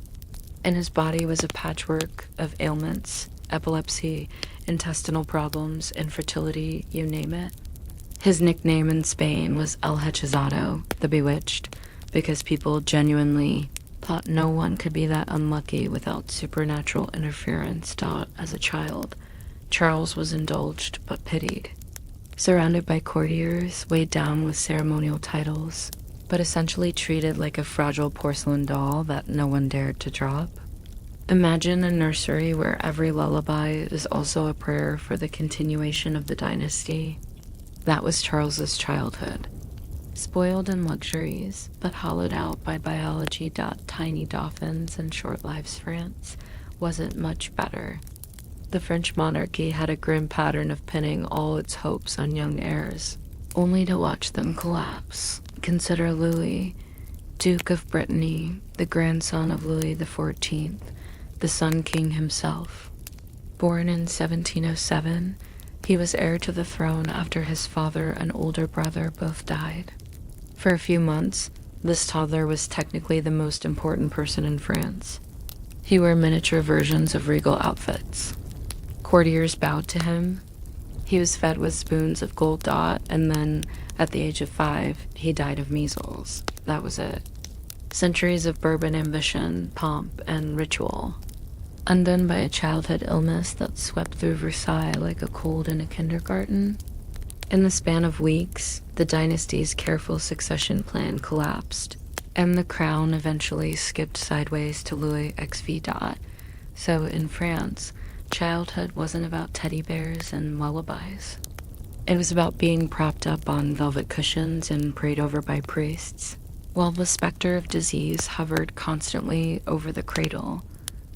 and his body was a patchwork of ailments, epilepsy, intestinal problems, infertility, you name it. His nickname in Spain was El Hechizado, the Bewitched, because people genuinely thought no one could be that unlucky without supernatural interference. As a child, Charles was indulged but pitied. Surrounded by courtiers, weighed down with ceremonial titles, but essentially treated like a fragile porcelain doll that no one dared to drop. Imagine a nursery where every lullaby is also a prayer for the continuation of the dynasty. That was Charles's childhood. Spoiled in luxuries, but hollowed out by biology. Tiny dolphins and short lives France wasn't much better. The French monarchy had a grim pattern of pinning all its hopes on young heirs, only to watch them collapse. Consider Louis, Duke of Brittany, the grandson of Louis XIV, the Sun King himself. Born in 1707, he was heir to the throne after his father and older brother both died. For a few months, this toddler was technically the most important person in France. He wore miniature versions of regal outfits. Courtiers bowed to him. He was fed with spoons of gold, and then, at the age of 5, he died of measles. That was it. Centuries of Bourbon ambition, pomp, and ritual, undone by a childhood illness that swept through Versailles like a cold in a kindergarten. In the span of weeks, the dynasty's careful succession plan collapsed, and the crown eventually skipped sideways to Louis XV. So in France, childhood wasn't about teddy bears and lullabies. It was about being propped up on velvet cushions and prayed over by priests, while the specter of disease hovered constantly over the cradle.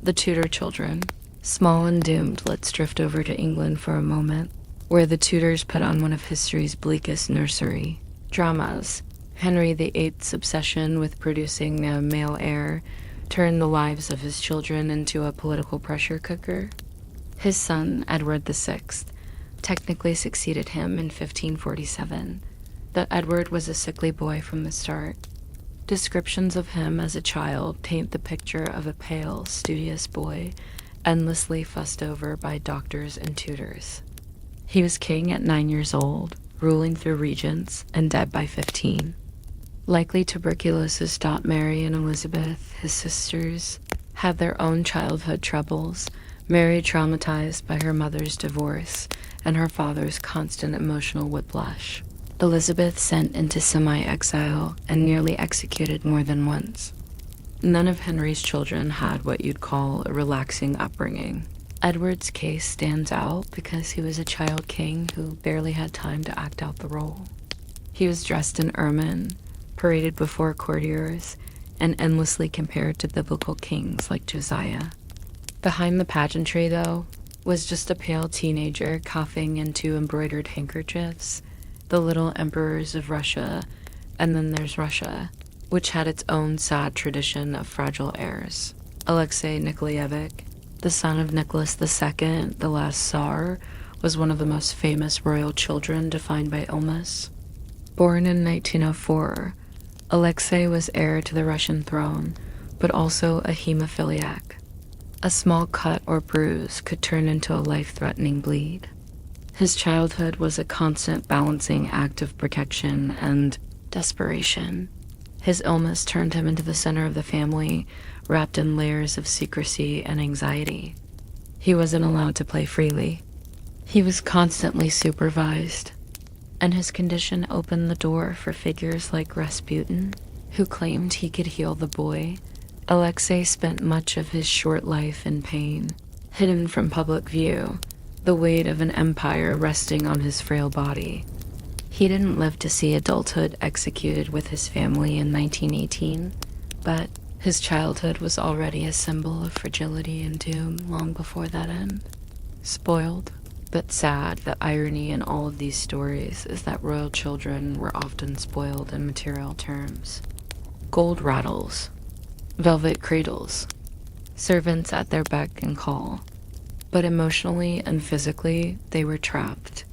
The Tudor children, small and doomed. Let's drift over to England for a moment, where the Tudors put on one of history's bleakest nursery dramas. Henry VIII's obsession with producing a male heir turned the lives of his children into a political pressure cooker. His son, Edward VI, technically succeeded him in 1547, but Edward was a sickly boy from the start. Descriptions of him as a child paint the picture of a pale, studious boy, endlessly fussed over by doctors and tutors. He was king at 9 years old, ruling through regents, and dead by 15. Likely tuberculosis stopped Mary and Elizabeth, his sisters, had their own childhood troubles, Mary traumatized by her mother's divorce and her father's constant emotional whiplash. Elizabeth sent into semi-exile and nearly executed more than once. None of Henry's children had what you'd call a relaxing upbringing. Edward's case stands out because he was a child king who barely had time to act out the role. He was dressed in ermine, paraded before courtiers, and endlessly compared to biblical kings like Josiah. Behind the pageantry, though, was just a pale teenager coughing into embroidered handkerchiefs, the little emperors of Russia, and then there's Russia, which had its own sad tradition of fragile heirs. Alexei Nikolaevich, the son of Nicholas II, the last Tsar, was one of the most famous royal children defined by illness. Born in 1904, Alexei was heir to the Russian throne, but also a hemophiliac. A small cut or bruise could turn into a life-threatening bleed. His childhood was a constant balancing act of protection and desperation. His illness turned him into the center of the family, wrapped in layers of secrecy and anxiety. He wasn't allowed to play freely. He was constantly supervised, and his condition opened the door for figures like Rasputin, who claimed he could heal the boy. Alexei spent much of his short life in pain, hidden from public view, the weight of an empire resting on his frail body. He didn't live to see adulthood executed with his family in 1918, but his childhood was already a symbol of fragility and doom long before that end. Spoiled, but sad. The irony in all of these stories is that royal children were often spoiled in material terms. Gold rattles, velvet cradles, servants at their beck and call. But emotionally and physically, they were trapped.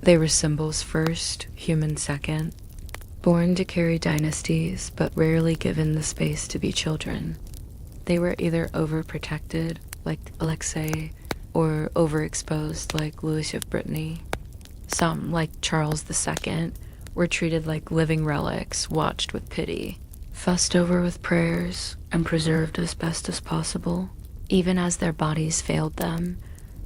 They were symbols first, humans second, born to carry dynasties, but rarely given the space to be children. They were either overprotected, like Alexei, or overexposed, like Louis of Brittany. Some, like Charles II, were treated like living relics, watched with pity, fussed over with prayers, and preserved as best as possible, even as their bodies failed them.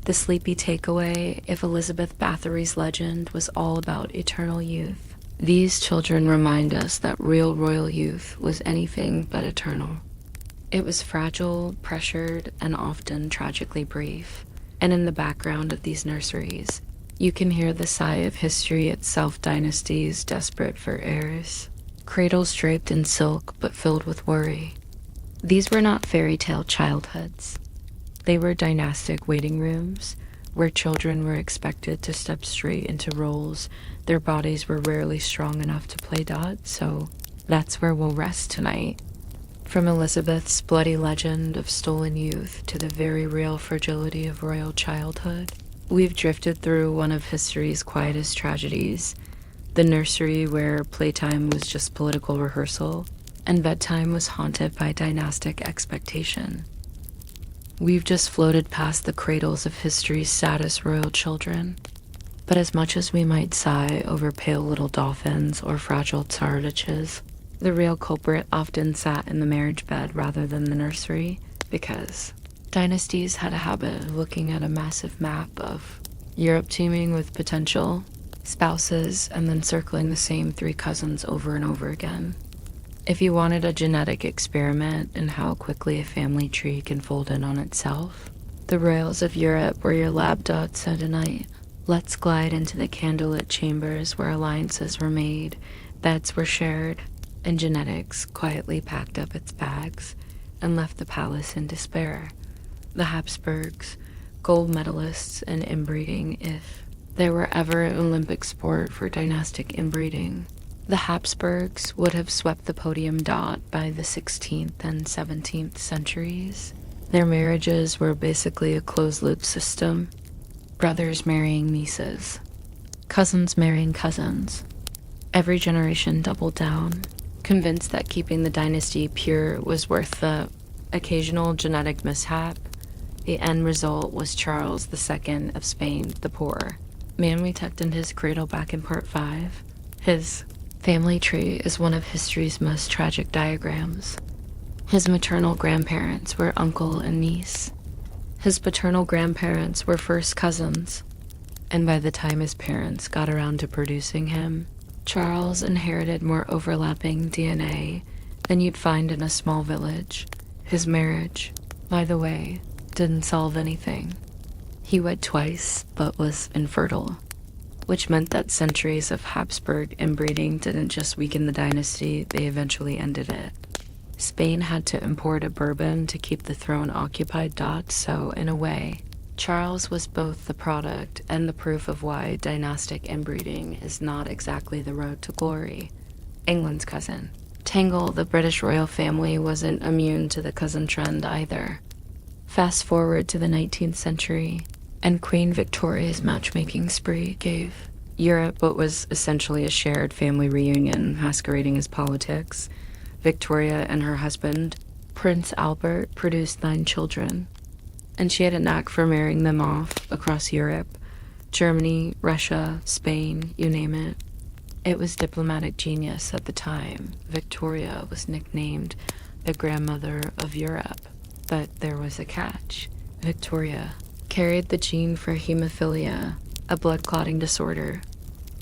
The sleepy takeaway, if Elizabeth Bathory's legend was all about eternal youth, these children remind us that real royal youth was anything but eternal. It was fragile, pressured, and often tragically brief. And in the background of these nurseries, you can hear the sigh of history itself, dynasties desperate for heirs. Cradles draped in silk but filled with worry. These were not fairy tale childhoods. They were dynastic waiting rooms, where children were expected to step straight into roles their bodies were rarely strong enough to play dot, so that's where we'll rest tonight. From Elizabeth's bloody legend of stolen youth to the very real fragility of royal childhood, we've drifted through one of history's quietest tragedies, the nursery where playtime was just political rehearsal, and bedtime was haunted by dynastic expectation. We've just floated past the cradles of history's saddest royal children, but as much as we might sigh over pale little dolphins or fragile tsaritches, the real culprit often sat in the marriage bed rather than the nursery, because dynasties had a habit of looking at a massive map of Europe teeming with potential spouses and then circling the same 3 cousins over and over again. If you wanted a genetic experiment in how quickly a family tree can fold in on itself, the royals of Europe were your lab dots at a night. Let's glide into the candlelit chambers where alliances were made, beds were shared, and genetics quietly packed up its bags and left the palace in despair. The Habsburgs, gold medalists in inbreeding, if there were ever an Olympic sport for dynastic inbreeding, the Habsburgs would have swept the podium dot by the 16th and 17th centuries. Their marriages were basically a closed-loop system. Brothers marrying nieces, cousins marrying cousins. Every generation doubled down, convinced that keeping the dynasty pure was worth the occasional genetic mishap. The end result was Charles II of Spain the Poor, man we tucked in his cradle back in part 5. His family tree is one of history's most tragic diagrams. His maternal grandparents were uncle and niece. His paternal grandparents were first cousins, and by the time his parents got around to producing him, Charles inherited more overlapping DNA than you'd find in a small village. His marriage, by the way, didn't solve anything. He wed twice, but was infertile, which meant that centuries of Habsburg inbreeding didn't just weaken the dynasty, they eventually ended it. Spain had to import a Bourbon to keep the throne occupied. So in a way, Charles was both the product and the proof of why dynastic inbreeding is not exactly the road to glory. England's cousin. Tangle, the British royal family, wasn't immune to the cousin trend either. Fast forward to the 19th century, and Queen Victoria's matchmaking spree gave Europe what was essentially a shared family reunion masquerading as politics. Victoria and her husband, Prince Albert, produced 9 children, and she had a knack for marrying them off across Europe, Germany, Russia, Spain, you name it. It was diplomatic genius at the time. Victoria was nicknamed the grandmother of Europe, but there was a catch. Victoria carried the gene for hemophilia, a blood-clotting disorder,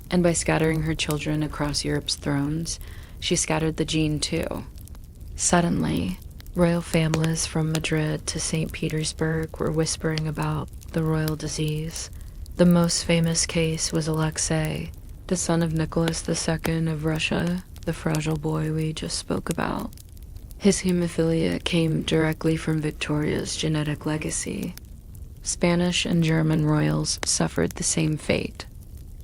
and by scattering her children across Europe's thrones, she scattered the gene too. Suddenly, royal families from Madrid to St. Petersburg were whispering about the royal disease. The most famous case was Alexei, the son of Nicholas II of Russia, the fragile boy we just spoke about. His hemophilia came directly from Victoria's genetic legacy. Spanish and German royals suffered the same fate,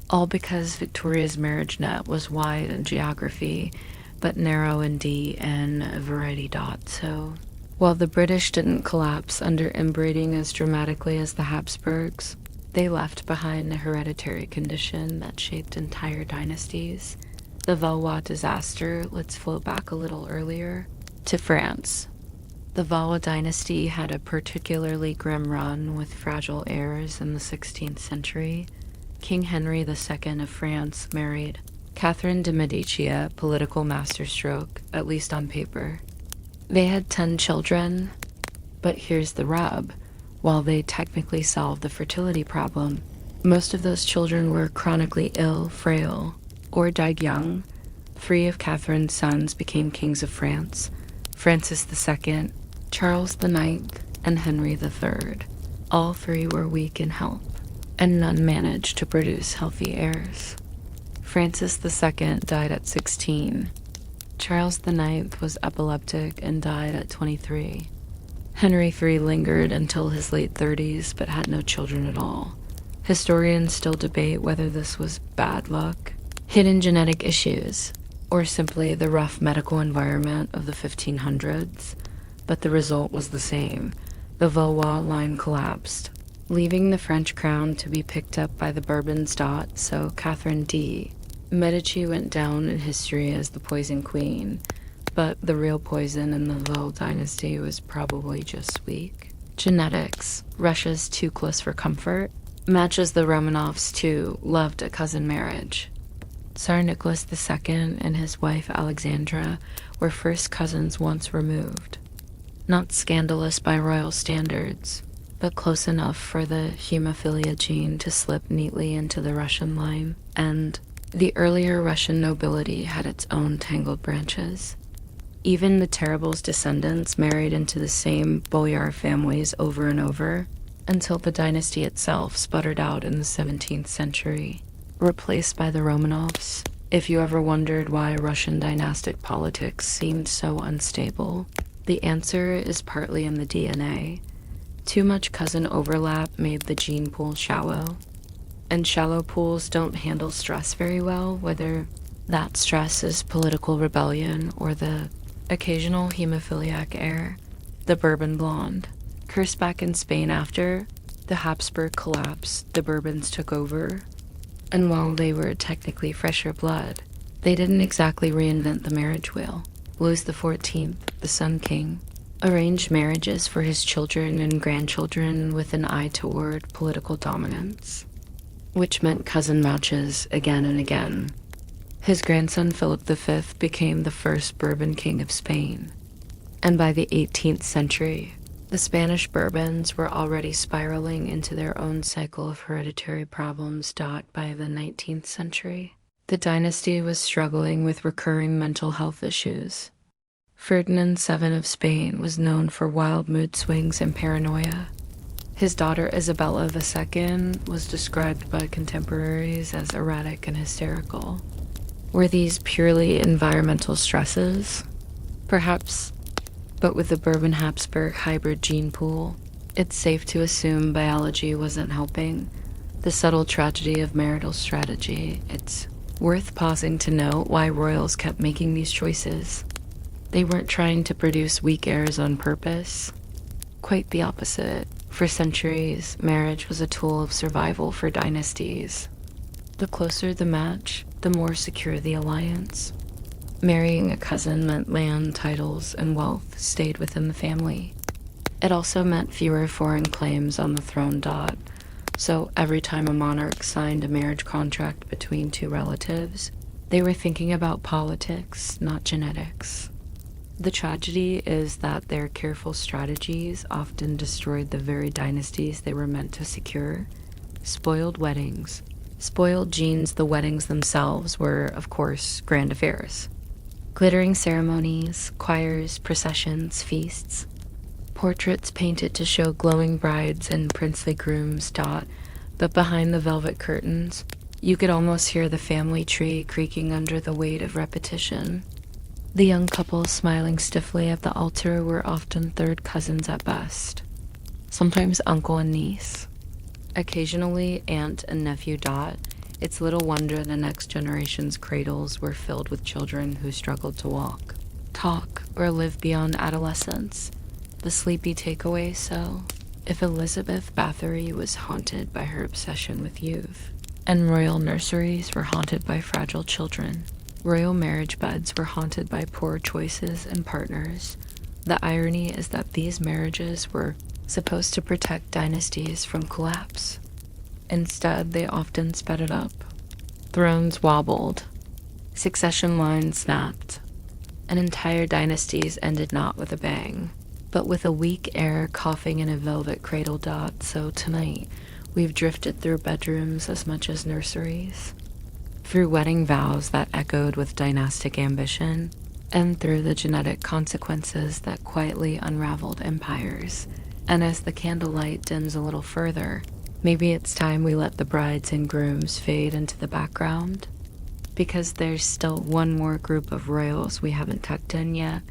all because Victoria's marriage net was wide in geography, but narrow in variety. So, while the British didn't collapse under inbreeding as dramatically as the Habsburgs, they left behind a hereditary condition that shaped entire dynasties. The Valois disaster, let's float back a little earlier, to France. The Valois dynasty had a particularly grim run with fragile heirs in the 16th century. King Henry II of France married Catherine de' Medici, a political masterstroke, at least on paper. They had 10 children, but here's the rub. While they technically solved the fertility problem, most of those children were chronically ill, frail, or died young. 3 of Catherine's sons became kings of France: Francis II, Charles IX, and Henry III. All 3 were weak in health, and none managed to produce healthy heirs. Francis II died at 16. Charles IX was epileptic and died at 23. Henry III lingered until his late 30s but had no children at all. Historians still debate whether this was bad luck, hidden genetic issues, or simply the rough medical environment of the 1500s, but the result was the same. The Valois line collapsed, leaving the French crown to be picked up by the Bourbons. So Catherine de' Medici went down in history as the poison queen, but the real poison in the Valois dynasty was probably just weak. Genetics, Russia's too close for comfort, matches the Romanovs too loved a cousin marriage. Tsar Nicholas II and his wife Alexandra were first cousins once removed. Not scandalous by royal standards, but close enough for the hemophilia gene to slip neatly into the Russian line, and the earlier Russian nobility had its own tangled branches. Even the Terrible's descendants married into the same boyar families over and over, until the dynasty itself sputtered out in the 17th century, replaced by the Romanovs. If you ever wondered why Russian dynastic politics seemed so unstable, the answer is partly in the DNA. Too much cousin overlap made the gene pool shallow, and shallow pools don't handle stress very well, whether that stress is political rebellion or the occasional hemophiliac heir. The Bourbon blonde. Cursed back in Spain after the Habsburg collapse, the Bourbons took over, and while they were technically fresher blood, they didn't exactly reinvent the marriage wheel. Louis XIV, the Sun King, arranged marriages for his children and grandchildren with an eye toward political dominance. which meant cousin matches again and again. His grandson Philip V became the first Bourbon king of Spain, and by the 18th century, the Spanish Bourbons were already spiraling into their own cycle of hereditary problems. By the 19th century, the dynasty was struggling with recurring mental health issues. Ferdinand VII of Spain was known for wild mood swings and paranoia. His daughter Isabella II was described by contemporaries as erratic and hysterical. Were these purely environmental stresses? Perhaps, but with the Bourbon-Habsburg hybrid gene pool, it's safe to assume biology wasn't helping. The subtle tragedy of marital strategy. It's worth pausing to note why royals kept making these choices. They weren't trying to produce weak heirs on purpose. Quite the opposite. For centuries, marriage was a tool of survival for dynasties. The closer the match, the more secure the alliance. Marrying a cousin meant land, titles, and wealth stayed within the family. It also meant fewer foreign claims on the throne. So every time a monarch signed a marriage contract between two relatives, they were thinking about politics, not genetics. The tragedy is that their careful strategies often destroyed the very dynasties they were meant to secure. Spoiled weddings. Spoiled genes. The weddings themselves were, of course, grand affairs. Glittering ceremonies, choirs, processions, feasts. Portraits painted to show glowing brides and princely grooms. But behind the velvet curtains, you could almost hear the family tree creaking under the weight of repetition. The young couple smiling stiffly at the altar were often third cousins at best, sometimes uncle and niece, occasionally aunt and nephew. It's little wonder the next generation's cradles were filled with children who struggled to walk, talk, or live beyond adolescence. The sleepy takeaway. So, if Elizabeth Bathory was haunted by her obsession with youth, and royal nurseries were haunted by fragile children, royal marriage beds were haunted by poor choices and partners. The irony is that these marriages were supposed to protect dynasties from collapse. Instead, they often sped it up. Thrones wobbled. Succession lines snapped. And entire dynasties ended not with a bang, but with a weak heir coughing in a velvet cradle. So tonight, we've drifted through bedrooms as much as nurseries, through wedding vows that echoed with dynastic ambition, and through the genetic consequences that quietly unraveled empires. And as the candlelight dims a little further, maybe it's time we let the brides and grooms fade into the background, because there's still one more group of royals we haven't tucked in yet,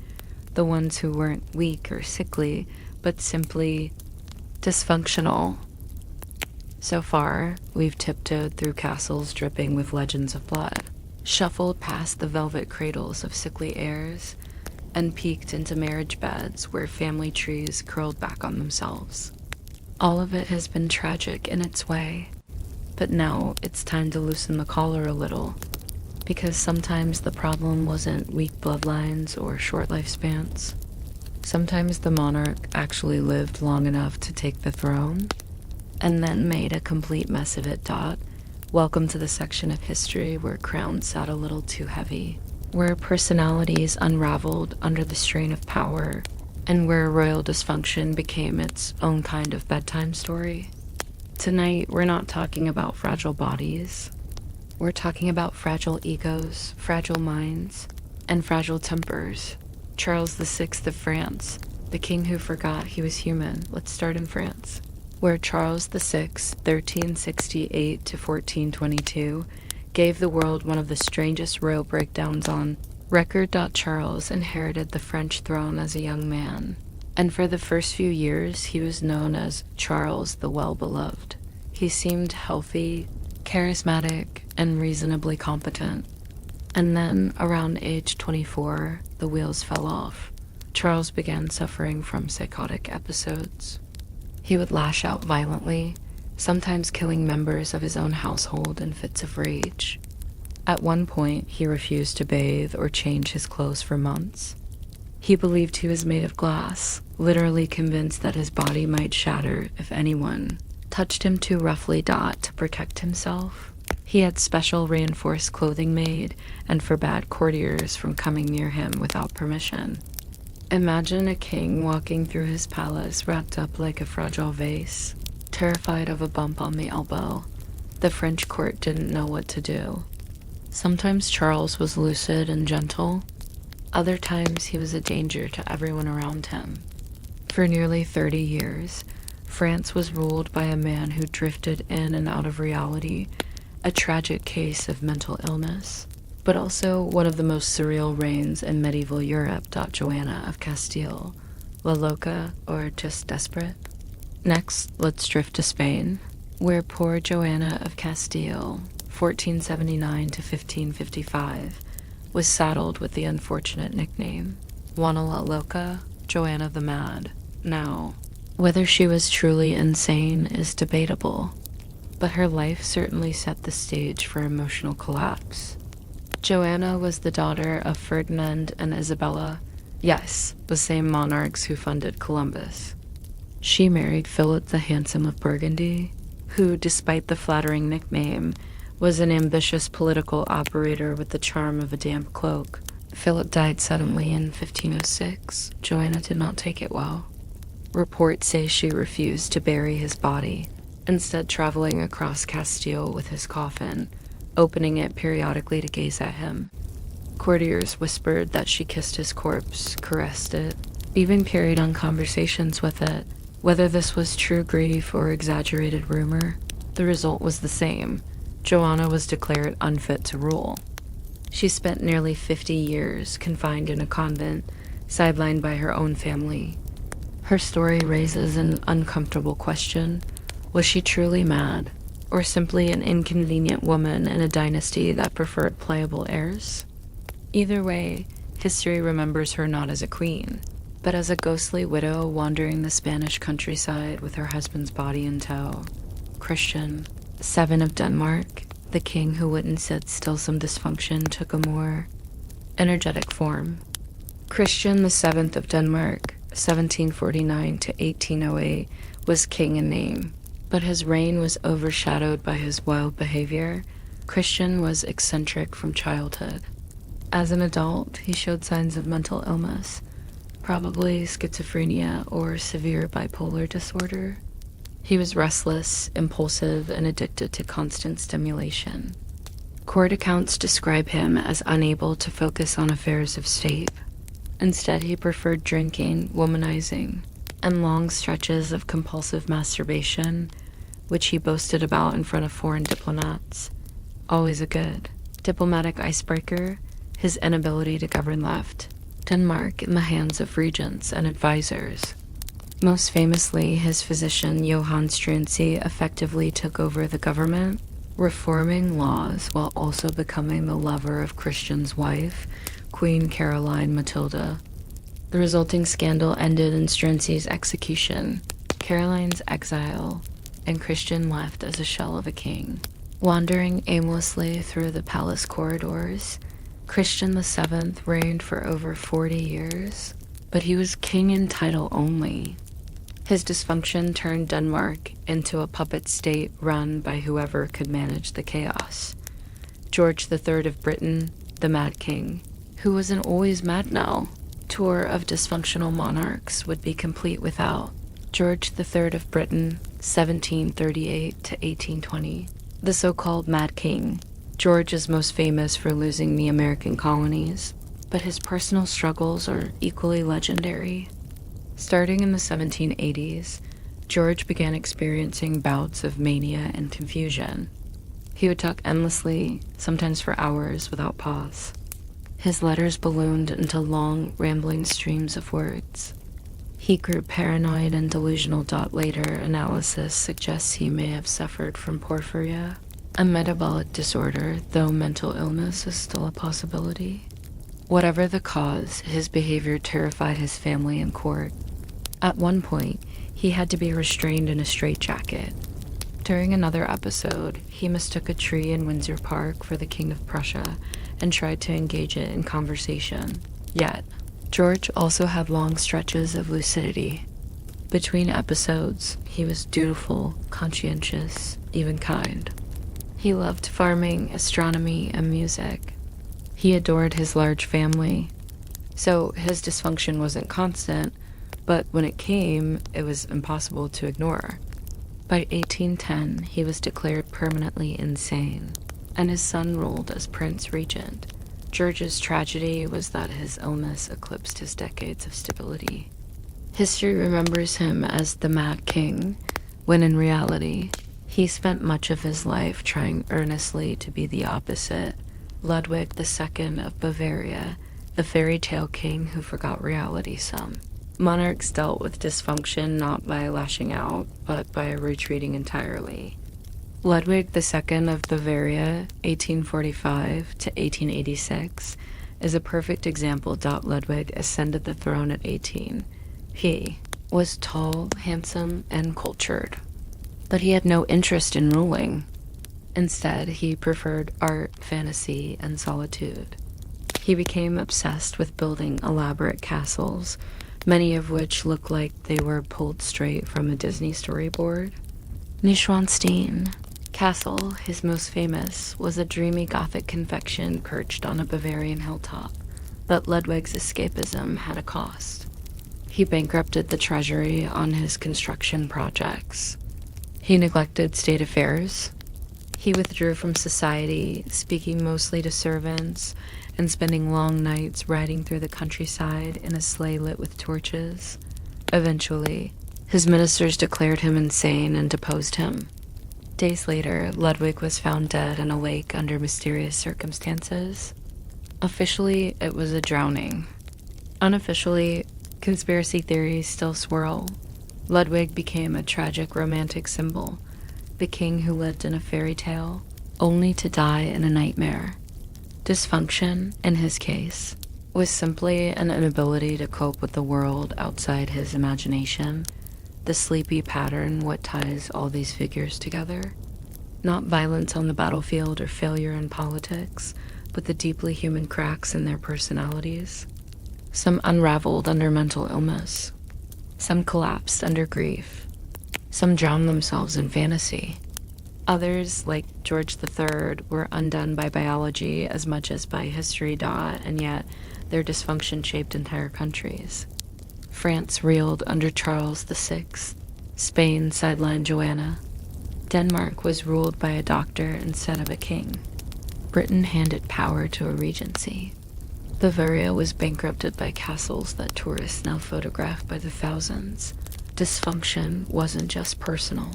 the ones who weren't weak or sickly, but simply dysfunctional. So far, we've tiptoed through castles dripping with legends of blood, shuffled past the velvet cradles of sickly heirs, and peeked into marriage beds where family trees curled back on themselves. All of it has been tragic in its way, but now it's time to loosen the collar a little, because sometimes the problem wasn't weak bloodlines or short lifespans. Sometimes the monarch actually lived long enough to take the throne, and then made a complete mess of it. Welcome to the section of history where crowns sat a little too heavy, where personalities unraveled under the strain of power, and where royal dysfunction became its own kind of bedtime story. Tonight, we're not talking about fragile bodies. We're talking about fragile egos, fragile minds, and fragile tempers. Charles VI of France, the king who forgot he was human. Let's start in France, where Charles VI, 1368 to 1422, gave the world one of the strangest royal breakdowns on record. Charles inherited the French throne as a young man, and for the first few years he was known as Charles the Well-Beloved. He seemed healthy, charismatic, and reasonably competent. And then, around age 24, the wheels fell off. Charles began suffering from psychotic episodes. He would lash out violently, sometimes killing members of his own household in fits of rage. At one point, he refused to bathe or change his clothes for months. He believed he was made of glass, literally convinced that his body might shatter if anyone touched him too roughly to protect himself. He had special reinforced clothing made and forbade courtiers from coming near him without permission. Imagine a king walking through his palace wrapped up like a fragile vase, terrified of a bump on the elbow. The French court didn't know what to do. Sometimes Charles was lucid and gentle. Other times he was a danger to everyone around him. For nearly 30 years, France was ruled by a man who drifted in and out of reality, a tragic case of mental illness, but also one of the most surreal reigns in medieval Europe. Joanna of Castile, La Loca, or just desperate. Next, let's drift to Spain, where poor Joanna of Castile, 1479 to 1555, was saddled with the unfortunate nickname, Juana la Loca, Joanna the Mad. Now, whether she was truly insane is debatable, but her life certainly set the stage for emotional collapse. Joanna was the daughter of Ferdinand and Isabella, yes, the same monarchs who funded Columbus. She married Philip the Handsome of Burgundy, who, despite the flattering nickname, was an ambitious political operator with the charm of a damp cloak. Philip died suddenly in 1506. Joanna did not take it well. Reports say she refused to bury his body, instead traveling across Castile with his coffin, opening it periodically to gaze at him. Courtiers whispered that she kissed his corpse, caressed it, even carried on conversations with it. Whether this was true grief or exaggerated rumor, the result was the same. Joanna was declared unfit to rule. She spent nearly 50 years confined in a convent, sidelined by her own family. Her story raises an uncomfortable question. Was she truly mad, or simply an inconvenient woman in a dynasty that preferred playable heirs? Either way, history remembers her not as a queen, but as a ghostly widow wandering the Spanish countryside with her husband's body in tow. Christian, 7 of Denmark, the king who witnessed still some dysfunction, took a more energetic form. Christian VII of Denmark, 1749 to 1808, was king in name, but his reign was overshadowed by his wild behavior. Christian was eccentric from childhood. As an adult, he showed signs of mental illness, probably schizophrenia or severe bipolar disorder. He was restless, impulsive, and addicted to constant stimulation. Court accounts describe him as unable to focus on affairs of state. Instead, he preferred drinking, womanizing, and long stretches of compulsive masturbation, which he boasted about in front of foreign diplomats. Always a good diplomatic icebreaker, his inability to govern left Denmark in the hands of regents and advisors. Most famously, his physician Johann Struensee effectively took over the government, reforming laws while also becoming the lover of Christian's wife, Queen Caroline Matilda. The resulting scandal ended in Struensee's execution, Caroline's exile, and Christian left as a shell of a king. Wandering aimlessly through the palace corridors, Christian VII reigned for over 40 years, but he was king in title only. His dysfunction turned Denmark into a puppet state run by whoever could manage the chaos. George III of Britain, the Mad King, who was an always mad now, tour of dysfunctional monarchs would be complete without George III of Britain, 1738 to 1820, the so-called Mad King. George is most famous for losing the American colonies, but his personal struggles are equally legendary. Starting in the 1780s, George began experiencing bouts of mania and confusion. He would talk endlessly, sometimes for hours without pause. His letters ballooned into long, rambling streams of words. He grew paranoid and delusional. Later analysis suggests he may have suffered from porphyria, a metabolic disorder, though mental illness is still a possibility. Whatever the cause, his behavior terrified his family and court. At one point, he had to be restrained in a straitjacket. During another episode, he mistook a tree in Windsor Park for the King of Prussia and tried to engage it in conversation. Yet, George also had long stretches of lucidity. Between episodes, he was dutiful, conscientious, even kind. He loved farming, astronomy, and music. He adored his large family. So his dysfunction wasn't constant, but when it came, it was impossible to ignore. By 1810, he was declared permanently insane, and his son ruled as Prince Regent. George's tragedy was that his illness eclipsed his decades of stability. History remembers him as the Mad King, when in reality, he spent much of his life trying earnestly to be the opposite. Ludwig II of Bavaria, the fairy tale king who forgot reality some. Monarchs dealt with dysfunction not by lashing out, but by retreating entirely. Ludwig II of Bavaria, 1845 to 1886, is a perfect example. Ludwig ascended the throne at 18. He was tall, handsome, and cultured, but he had no interest in ruling. Instead, he preferred art, fantasy, and solitude. He became obsessed with building elaborate castles, many of which looked like they were pulled straight from a Disney storyboard. Neuschwanstein Castle, his most famous, was a dreamy Gothic confection perched on a Bavarian hilltop, but Ludwig's escapism had a cost. He bankrupted the treasury on his construction projects. He neglected state affairs. He withdrew from society, speaking mostly to servants, and spending long nights riding through the countryside in a sleigh lit with torches. Eventually, his ministers declared him insane and deposed him. Days later, Ludwig was found dead in a lake under mysterious circumstances. Officially, it was a drowning. Unofficially, conspiracy theories still swirl. Ludwig became a tragic romantic symbol, the king who lived in a fairy tale, only to die in a nightmare. Dysfunction, in his case, was simply an inability to cope with the world outside his imagination, the sleepy pattern what ties all these figures together. Not violence on the battlefield or failure in politics, but the deeply human cracks in their personalities. Some unraveled under mental illness. Some collapsed under grief. Some drowned themselves in fantasy. Others, like George III, were undone by biology as much as by history, and yet their dysfunction shaped entire countries. France reeled under Charles VI. Spain sidelined Joanna. Denmark was ruled by a doctor instead of a king. Britain handed power to a regency. Bavaria was bankrupted by castles that tourists now photograph by the thousands. Dysfunction wasn't just personal.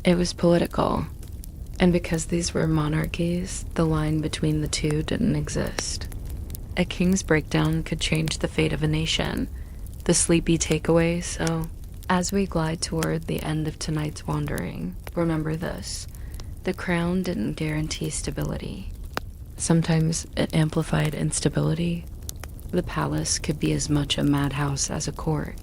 It was political. And because these were monarchies, the line between the two didn't exist. A king's breakdown could change the fate of a nation. The sleepy takeaway, so as we glide toward the end of tonight's wandering, remember this. The crown didn't guarantee stability. Sometimes it amplified instability. The palace could be as much a madhouse as a court,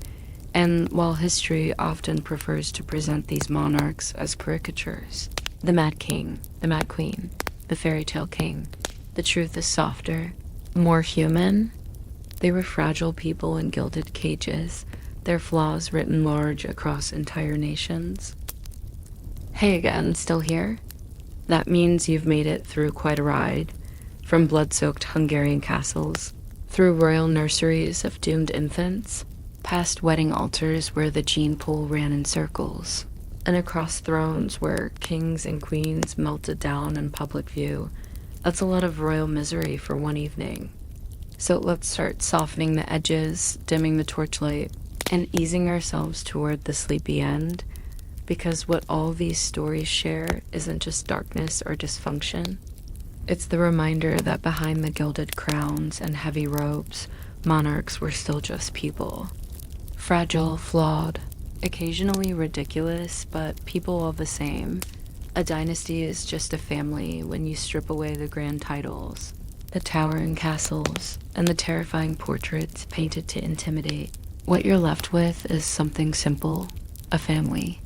and while history often prefers to present these monarchs as caricatures, the Mad King, the Mad Queen, the fairy tale king, the truth is softer, more human. They were fragile people in gilded cages, their flaws written large across entire nations. Hey again, still here? That means you've made it through quite a ride, from blood-soaked Hungarian castles, through royal nurseries of doomed infants, past wedding altars where the gene pool ran in circles, and across thrones where kings and queens melted down in public view. That's a lot of royal misery for one evening. So let's start softening the edges, dimming the torchlight, and easing ourselves toward the sleepy end, because what all these stories share isn't just darkness or dysfunction. It's the reminder that behind the gilded crowns and heavy robes, monarchs were still just people. Fragile, flawed, occasionally ridiculous, but people all the same. A dynasty is just a family when you strip away the grand titles, the towering castles, and the terrifying portraits painted to intimidate. What you're left with is something simple, a family.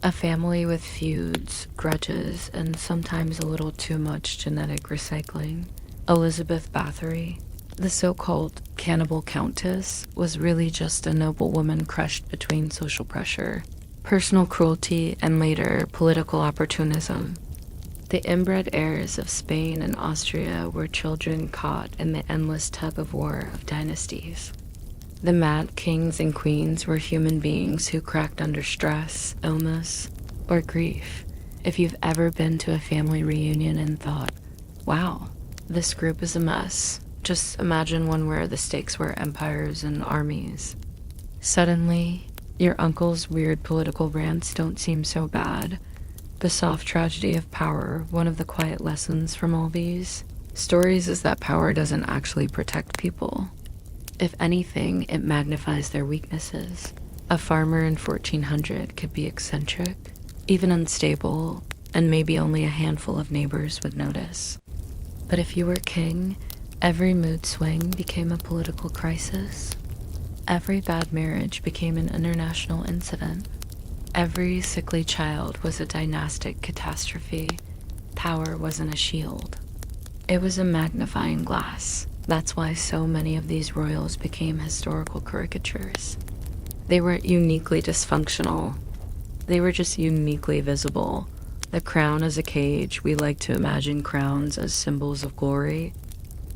A family with feuds, grudges, and sometimes a little too much genetic recycling. Elizabeth Bathory, The so-called Cannibal Countess was really just a noble woman crushed between social pressure, personal cruelty, and later political opportunism. The inbred heirs of Spain and Austria were children caught in the endless tug-of-war of dynasties. The mad kings and queens were human beings who cracked under stress, illness, or grief. If you've ever been to a family reunion and thought, wow, this group is a mess, just imagine one where the stakes were empires and armies. Suddenly, your uncle's weird political rants don't seem so bad. The soft tragedy of power, one of the quiet lessons from all these stories is that power doesn't actually protect people. If anything, it magnifies their weaknesses. A farmer in 1400 could be eccentric, even unstable, and maybe only a handful of neighbors would notice. But if you were king, every mood swing became a political crisis. Every bad marriage became an international incident. Every sickly child was a dynastic catastrophe. Power wasn't a shield. It was a magnifying glass. That's why so many of these royals became historical caricatures. They weren't uniquely dysfunctional. They were just uniquely visible. The crown as a cage, we like to imagine crowns as symbols of glory.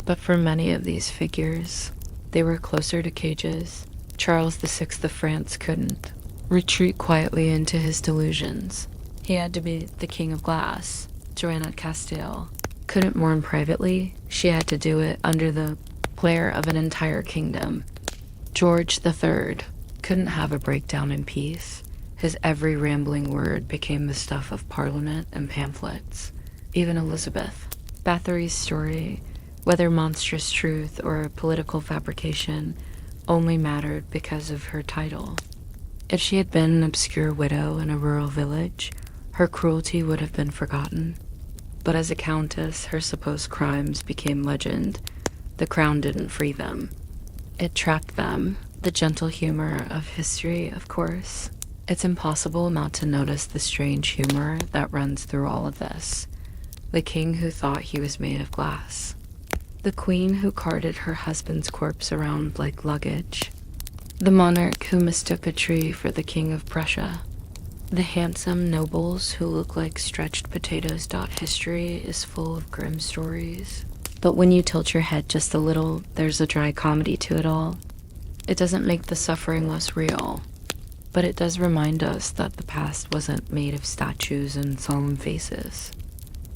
But for many of these figures, they were closer to cages. Charles VI of France couldn't retreat quietly into his delusions. He had to be the king of glass. Joanna Castile couldn't mourn privately. She had to do it under the glare of an entire kingdom. George III couldn't have a breakdown in peace. His every rambling word became the stuff of parliament and pamphlets. Even Elizabeth Bathory's story, whether monstrous truth or a political fabrication, only mattered because of her title. If she had been an obscure widow in a rural village, her cruelty would have been forgotten. But as a countess, her supposed crimes became legend. The crown didn't free them. It trapped them. The gentle humor of history, of course. It's impossible not to notice the strange humor that runs through all of this. The king who thought he was made of glass. The queen who carted her husband's corpse around like luggage. The monarch who mistook a tree for the king of Prussia. The handsome nobles who look like stretched potatoes. History is full of grim stories. But when you tilt your head just a little, there's a dry comedy to it all. It doesn't make the suffering less real, but it does remind us that the past wasn't made of statues and solemn faces.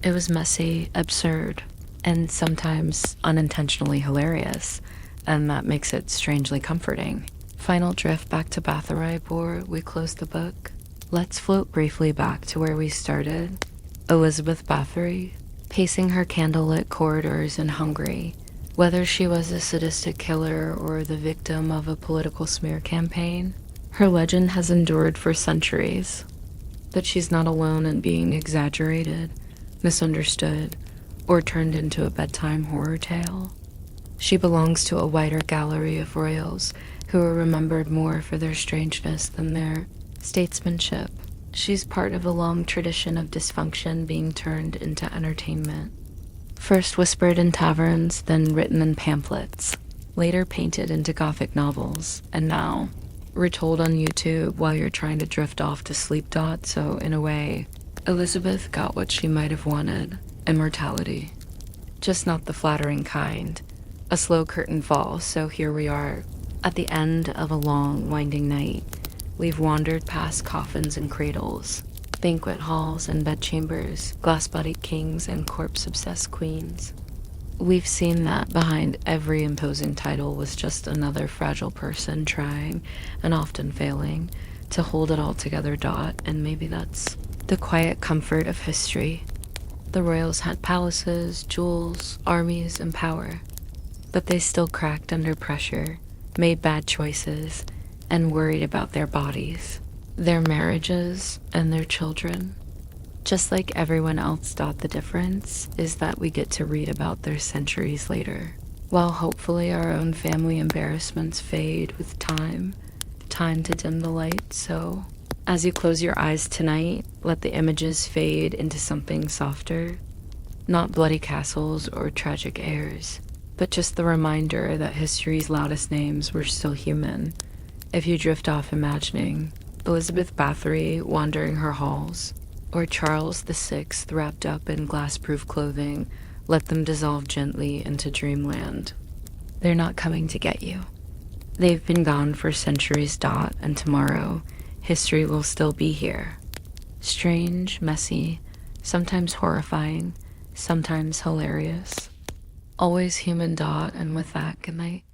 It was messy, absurd, and sometimes unintentionally hilarious, and that makes it strangely comforting. Final drift back to Bathory before we close the book. Let's float briefly back to where we started. Elizabeth Bathory, pacing her candlelit corridors in Hungary. Whether she was a sadistic killer or the victim of a political smear campaign, her legend has endured for centuries. But she's not alone in being exaggerated, misunderstood, or turned into a bedtime horror tale. She belongs to a wider gallery of royals who are remembered more for their strangeness than their statesmanship. She's part of a long tradition of dysfunction being turned into entertainment. First whispered in taverns, then written in pamphlets, later painted into Gothic novels, and now retold on YouTube while you're trying to drift off to sleep. So in a way, Elizabeth got what she might have wanted, immortality. Just not the flattering kind. A slow curtain fall, so here we are, at the end of a long, winding night. We've wandered past coffins and cradles, banquet halls and bedchambers, glass-bodied kings and corpse-obsessed queens. We've seen that behind every imposing title was just another fragile person trying, and often failing, to hold it all together. And maybe that's the quiet comfort of history. The royals had palaces, jewels, armies, and power, but they still cracked under pressure, made bad choices, and worried about their bodies, their marriages, and their children. Just like everyone else. The difference is that we get to read about their centuries later, while hopefully our own family embarrassments fade with time to dim the light. So as you close your eyes tonight, let the images fade into something softer, not bloody castles or tragic airs, but but just the reminder that history's loudest names were still human. If you drift off imagining Elizabeth Bathory wandering her halls, or Charles VI wrapped up in glass-proof clothing, let them dissolve gently into dreamland. They're not coming to get you. They've been gone for centuries, and tomorrow, history will still be here. Strange, messy, sometimes horrifying, sometimes hilarious. Always human, and with that, good night.